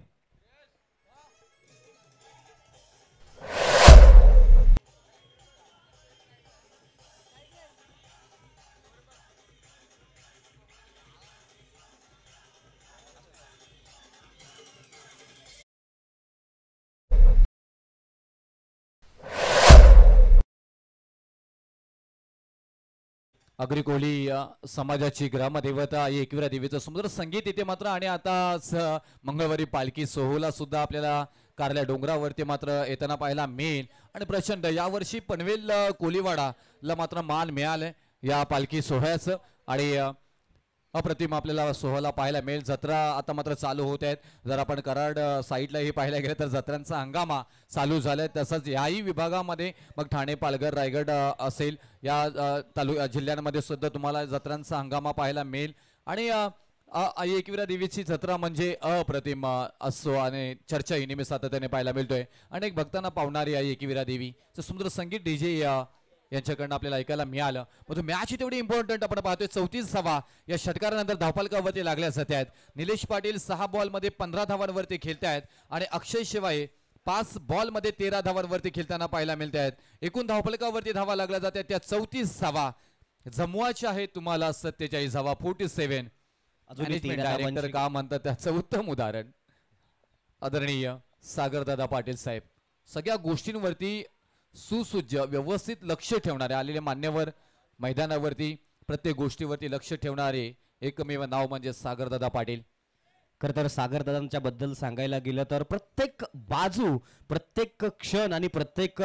[SPEAKER 2] Agree Kohli समाजाची ग्रामदेवता एकविरा देवीचं सुंदर संगीत इथे मात्र आणि आता मंगळवारी पालखी सोहळा सुद्धा आपल्याला कारल्या डोंगरावरती मात्र येताना पाहायला मिळेल आणि प्रचंड यावर्षी पनवेल कोलीवाडाला मात्र मान मिळालंय या पालखी सोहळ्याचं आणि अप्रतिम आपल्याला सोहळा पाहायला मिळेल. जत्रा आता मात्र चालू होत आहेत. जर आपण कराड साईडलाही पाहायला गेलं तर जत्रांचा हंगामा चालू झालाय. तसंच याही विभागामध्ये मग ठाणे पालघर रायगड असेल या जिल्ह्यांमध्ये सुद्धा तुम्हाला जत्रांचा हंगामा पाहायला मिळेल आणि आई एकविरा देवीची जत्रा म्हणजे अप्रतिम असो आणि चर्चाही नेहमी सातत्याने पाहायला मिळतोय. अनेक भक्तांना पावणारी आई एकविरा देवीचं सुंदर संगीत डीजे यांच्याकडनं आपल्याला ऐकायला मिळालं. मग मॅच ही तेवढी इम्पॉर्टंट आपण पाहतोय. 34 या षटकारानंतर धावफलकावरती लागल्या जात आहेत. निलेश पाटील 6 बॉलमध्ये 15 धावांवरती खेळतायत आणि अक्षय शिवाय 5 बॉलमध्ये 13 धावांवरती खेळताना पाहायला मिळत आहेत. एकूण धावफलकावरती धावा लागल्या जातात त्या 34 धावा जमवायच्या आहेत तुम्हाला 47 धावा 47. डायरेक्टर का म्हणतात त्याचं उत्तम उदाहरण आदरणीय सागरदादा पाटील साहेब. सगळ्या गोष्टींवरती सुसज्ज व्यवस्थित लक्ष ठेवणारे आलेले मान्यवर, मैदानावरती प्रत्येक गोष्टीवरती लक्ष ठेवणारे एकमेव नाव म्हणजे सागरदादा पाटील.
[SPEAKER 3] खरं तर सागरदादांच्या बद्दल सांगायला गेलं तर प्रत्येक बाजू, प्रत्येक क्षण आणि प्रत्येक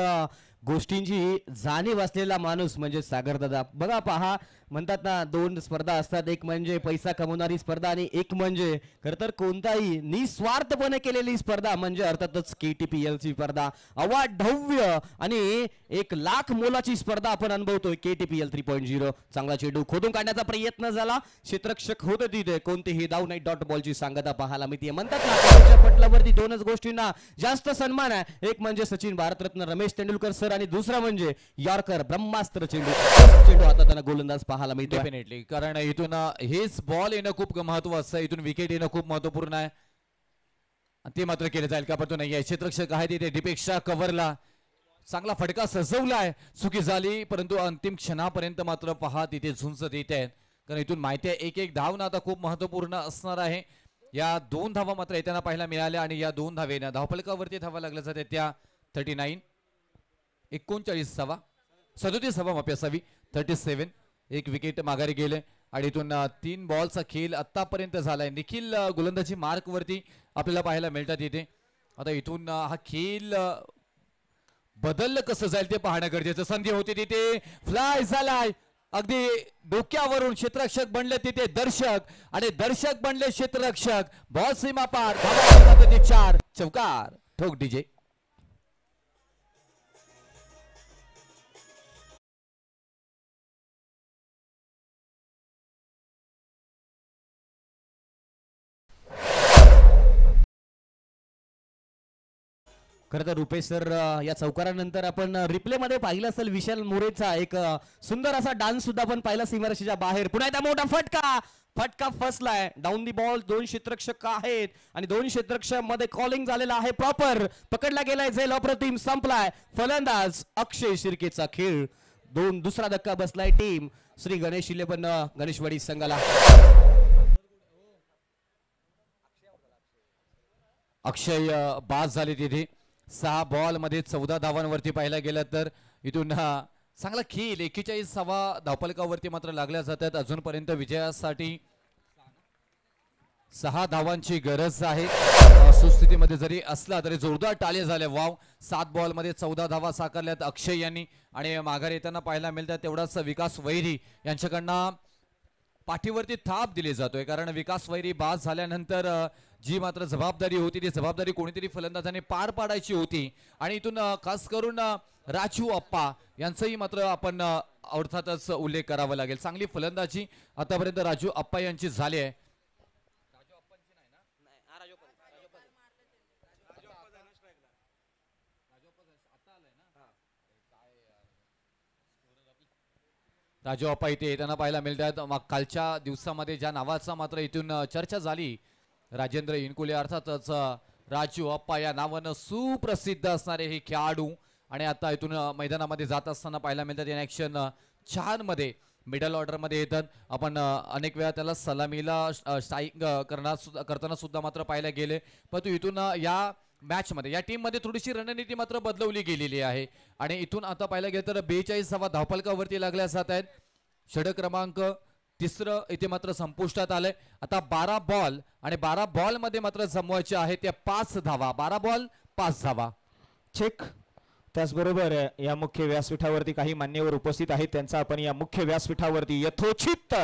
[SPEAKER 3] गोष्टींची जाणीव असलेला माणूस म्हणजे सागरदादा. बघा पहा, म्हणतात ना 2 स्पर्धा असतात, एक म्हणजे पैसा कमवणारी स्पर्धा आणि एक म्हणजे खरं तर कोणताही निस्वार्थपणे केलेली स्पर्धा म्हणजे अर्थातच KTPL ची स्पर्धा. अवाढव्य आणि 1 लाख मोलाची स्पर्धा आपण अनुभवतोय KTPL 3.0. चांगला चेंडू खोदून काढण्याचा प्रयत्न झाला, क्षेत्ररक्षक होते तिथे, कोणतेही धाव नाही, डॉट बॉलची सांगता पाहायला मिळते. म्हणतात ना पटलावरती 2च गोष्टींना जास्त सन्मान आहे, एक म्हणजे सचिन भारतरत्न रमेश तेंडुलकर सर आणि दुसरा म्हणजे यॉर्कर ब्रह्मास्त्र चेंडू. आता त्यांना गोलंदाज पाहायला मिळतो.
[SPEAKER 2] डेफिनेटली, कारण इथून हेच बॉल येणं खूप महत्वाचं आहे, इथून विकेट येणं खूप महत्वपूर्ण आहे. ते मात्र केलं जाईल का परंतु नाही. क्षेत्ररक्षक आहे तिथे दीपेक्षा कव्हरला चांगला फटका सजवलाय, चुकी झाली परंतु अंतिम क्षणापर्यंत मात्र पहा तिथे झुंज देत आहेत. कारण इथून माहिती आहे एक धाव ना आता खूप महत्वपूर्ण असणार आहे. या 2 धावा मात्र येताना पाहायला मिळाल्या आणि या 2 धावेनं धावफलकावरती धावा लागल्या जाते त्या 39 39 धावा 37 धावा माफी असावी 37. एक विकेट माघारी गेले आणि इथून 3 बॉलचा खेळ आतापर्यंत झालाय. निखिल गोलंदाजी मार्क वरती आपल्याला पाहायला मिळतात इथे. आता इथून हा खेळ बदललं कसं जाईल ते पाहणं गरजेचं. संधी होती तिथे, फ्लाय झालाय अगदी डोक्यावरून, क्षेत्ररक्षक बनले तिथे दर्शक आणि दर्शक बनले क्षेत्ररक्षक. बॉल सीमा पार, 4 चौकार, ठोक डीजे.
[SPEAKER 3] खरं तर रुपेश सर, या चौकारानंतर आपण रिप्ले मध्ये पाहिलं असेल विशाल मोरेचा एक सुंदर असा डान्स सुद्धा आपण पाहिला सीमारेषेच्या बाहेर. पुन्हा एकदा मोठा फटका फसलाय. डाऊन दी बॉल, 2 क्षेत्ररक्षक आहेत आणि 2 क्षेत्ररक्षक मध्ये कॉलिंग झालेला आहे प्रॉपर. पकडला गेलाय झेल, अप्रतिम संपलाय. फलंदाज अक्षय शिर्केचा खेळ. दुसरा धक्का बसलाय टीम श्री गणेश 11 गणेशवाडी संघाला.
[SPEAKER 2] अक्षय बाद झाले तिथे. 6 बॉल मध्ये 14 धावांवरती पाहायला गेलं तर इथून चांगला खेळ 41 धावफलकावरती मात्र लागल्या जातात. अजूनपर्यंत विजयासाठी 6 धावांची गरज आहे. सुस्थितीमध्ये जरी असला तरी जोरदार टाळे झाले. वाव, 7 बॉल मध्ये 14 धावा साकारल्यात अक्षय यांनी आणि माघार येताना पाहायला मिळतात तेवढाच विकास वैरी यांच्याकडनं पाठीवरती थाप दिली जातोय. कारण विकास वैरी बाद झाल्यानंतर जी मात्र जबाबदारी होती ती जबाबदारी कोणीतरी फलंदाजाने पार पाडायची होती आणि इथून खास करून राजू अप्पा यांचंही मात्र आपण अर्थातच उल्लेख करावा लागेल. चांगली फलंदाजी आतापर्यंत राजू अप्पा यांची झाली आहे. राजू अप्पा इथे येताना पाहायला मिळतात. कालच्या दिवसामध्ये ज्या नावाचा मात्र इथून चर्चा झाली, राजेंद्र इनकुले अर्थातच राजू अप्पा या नावानं सुप्रसिद्ध असणारे हे खेळाडू आणि आता इथून मैदानामध्ये जात असताना पाहायला मिळतात. इन ॲक्शन 4 मध्ये मिडल ऑर्डर मध्ये येतात. आपण अनेक वेळा त्याला सलामीला स्ट्राईक करताना सुद्धा मात्र पाहायला गेले, परंतु इथून या मॅच मध्ये या टीम मध्ये थोडीशी रणनीती मात्र बदलवली गेलेली आहे आणि इथून आता पाहायला गेलं तर 42 धावफलकावरती लागल्या जात आहेत. षटक क्रमांक 3 इथे मात्र संपुष्टात आलंय. आता 12 बॉल आणि 12 बॉल मध्ये मात्र जमवायचे आहे त्या 5 धावा. 12 बॉल 5 धावा.
[SPEAKER 1] चेक. त्याचबरोबर या मुख्य व्यासपीठावरती काही मान्यवर उपस्थित आहेत, त्यांचा आपण या मुख्य व्यासपीठावरती यथोचित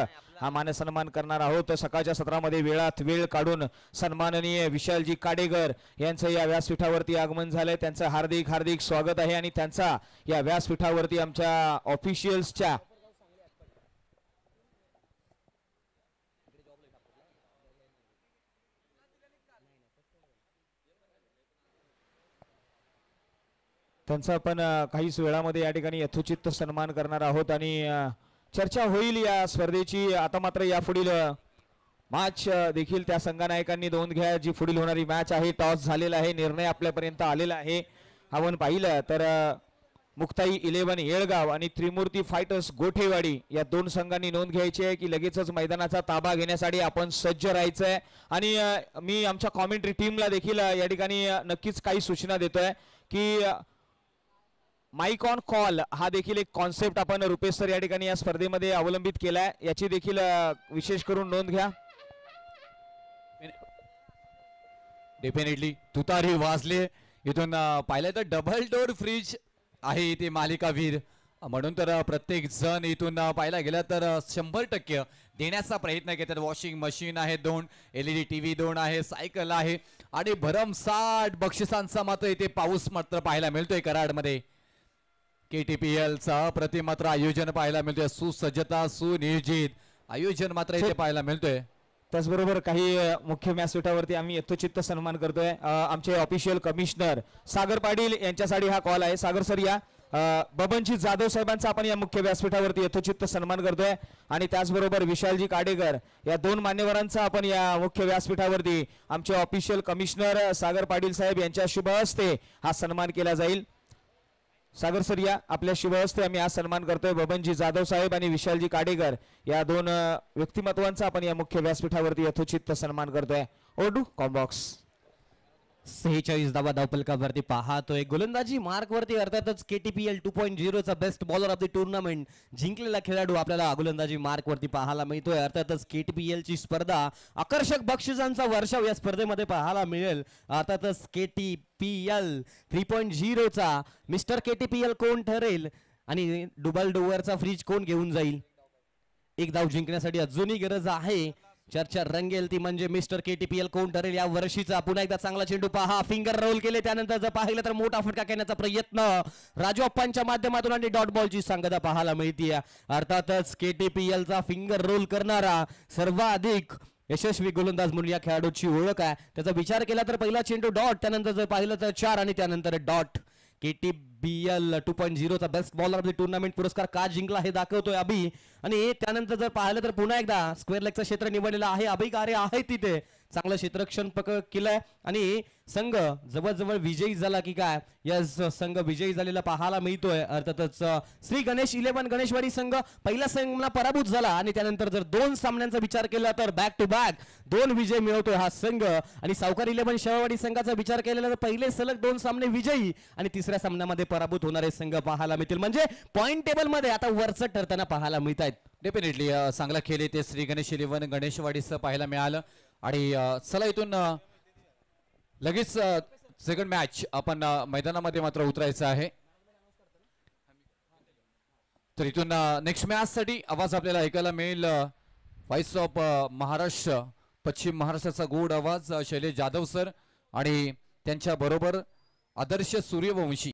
[SPEAKER 1] हा मानसन्मान करणार आहोत. सकाळच्या सत्रामध्ये वेळात वेळ काढून सन्माननीय विशालजी काडेकर यांचं या व्यासपीठावरती आगमन झालंय. त्यांचं हार्दिक हार्दिक स्वागत आहे आणि त्यांचा या व्यासपीठावरती आमच्या ऑफिशियल्सच्या त्यांचा आपण काहीच वेळामध्ये या ठिकाणी यथोचित सन्मान करणार आहोत आणि चर्चा होईल या स्पर्धेची. आता मात्र यापुढील मॅच देखील त्या संघनायकांनी नोंद घ्या. जी पुढील होणारी मॅच आहे, टॉस झालेला आहे, निर्णय आपल्यापर्यंत आलेला आहे. आपण पाहिलं तर मुक्ताई 11 येळगाव आणि त्रिमूर्ती फायटर्स गोठेवाडी या दोन संघांनी नोंद घ्यायची आहे की लगेचच मैदानाचा ताबा घेण्यासाठी आपण सज्ज राहायचंय. आणि मी आमच्या कॉमेंट्री टीमला देखील या ठिकाणी नक्कीच काही सूचना देतोय की माईक ऑन कॉल हा देखील एक कॉन्सेप्ट आपण रुपेश सर या ठिकाणी या स्पर्धेमध्ये अवलंबित केलाय. याची देखील विशेष करून नोंद घ्या.
[SPEAKER 2] डेफिनेटली तुतारी वाजले. इथून पाहिलं तर डबल डोर फ्रीज आहे ते मालिकावीर, म्हणून तर प्रत्येक जण इथून पाहायला गेलं तर 100% देण्याचा प्रयत्न घेतात. वॉशिंग मशीन आहे 2, LED TV 2 आहे, सायकल आहे आणि भरमसाठ बक्षिसांचा मात्र इथे पाऊस मात्र पाहायला मिळतोय कराडमध्ये. KTPL चा प्रतिमात्र आयोजन पाहायला मिळतोय. सुसज्जता, सुनियोजित आयोजन मात्र इथे पाहायला मिळतोय.
[SPEAKER 1] त्याचबरोबर काही मुख्य व्यासपीठावरती आम्ही यथोचित सन्मान करतोय. आमचे ऑफिशियल कमिशनर सागर पाटील यांच्यासाठी हा कॉल आहे. सागर सर या. बबनजी जाधव साहेबांचा आपण या मुख्य व्यासपीठावरती यथोचित सन्मान करतोय आणि त्याचबरोबर विशालजी काडेकर या दोन मान्यवरांचा आपण या मुख्य व्यासपीठावरती आमचे ऑफिशियल कमिशनर सागर पाटील साहेब यांच्या शुभ हस्ते हा सन्मान केला जाईल. सागर सर या. आपल्या शुभ हस्ते आम्ही आज सन्मान करतोय बबनजी जाधव साहेब आणि विशालजी काडेकर या दोन व्यक्तिमत्वांचा आपण या मुख्य व्यासपीठावरती यथोचित सन्मान करतोय. ओडू कॉम्बॉक्स
[SPEAKER 3] 46 धावा धावपलकावरती पाहतोय. गोलंदाजी मार्क वरती अर्थातच KTPL 2.0 चा best bowler of the tournament जिंकलेला खेळाडू आपल्याला गोलंदाजी मार्क वरती पाहायला मिळतोय. अर्थातच KTPL ची स्पर्धा आकर्षक बक्षिसांचा वर्षाव या स्पर्धेमध्ये पाहायला मिळेल. अर्थातच KTPL 3.0 चा मिस्टर KTPL कोण ठरेल आणि डबल डोअरचा फ्रीज कोण घेऊन जाईल. एक धाव जिंकण्यासाठी अजूनही गरज आहे. चर्चा रंगेल ती म्हणजे मिस्टर KTPL कोण ठरेल या वर्षीचा. पुन्हा एकदा चांगला चेंडू पहा, फिंगर रोल केले, त्यानंतर जर पाहिलं तर मोठा फटका घेण्याचा प्रयत्न राजू अप्पांच्या माध्यमातून आणि डॉट बॉलची सांगता पाहायला मिळते. अर्थातच KTPL चा फिंगर रोल करणारा सर्वाधिक यशस्वी गोलंदाज म्हणून या खेळाडूची ओळख आहे. त्याचा विचार केला तर पहिला चेंडू डॉट, त्यानंतर जर पाहिलं तर 4 आणि त्यानंतर डॉट. KTPL 2.0 चा best bowler of the tournament पुरस्कार का जिंकला हे दाखवतोय अभि. आणि त्यानंतर जर पाहिलं तर पुन्हा एकदा स्क्वेअर लेगचं क्षेत्र निवडलेलं आहे. अभि कार्य आहे तिथे चांगलं क्षेत्ररक्षण केलंय आणि संघ जवळजवळ विजयी झाला की काय. यस, संघ विजयी झालेला पाहायला मिळतोय. अर्थातच श्री गणेश 11 गणेशवाडी संघ पहिल्या सामना पराभूत झाला आणि त्यानंतर जर 2 सामन्यांचा विचार केला तर बॅक टू बॅक 2 विजय मिळवतोय हा संघ. आणि सावकार 11 शेवावाडी संघाचा विचार केलेला तर पहिले सलग 2 सामने विजयी आणि तिसऱ्या सामन्यामध्ये पराभूत होणारे संघ पाहायला मिळतील. म्हणजे पॉइंट टेबल मध्ये आता वरचढ ठरताना पाहायला मिळत आहेत.
[SPEAKER 2] डेफिनेटली चांगला खेळ ते श्री गणेश 11 गणेशवाडीचं पाहायला मिळालं. आणि चला इथून लगेच सेकंड मॅच आपण मैदानामध्ये मात्र उतरायचं आहे. तर इथून नेक्स्ट मॅच साठी आवाज आपल्याला ऐकायला मिळेल. व्हॉइस ऑफ महाराष्ट्र, पश्चिम महाराष्ट्राचा गोड आवाज शैलेश जाधव सर आणि त्यांच्या बरोबर आदर्श सूर्यवंशी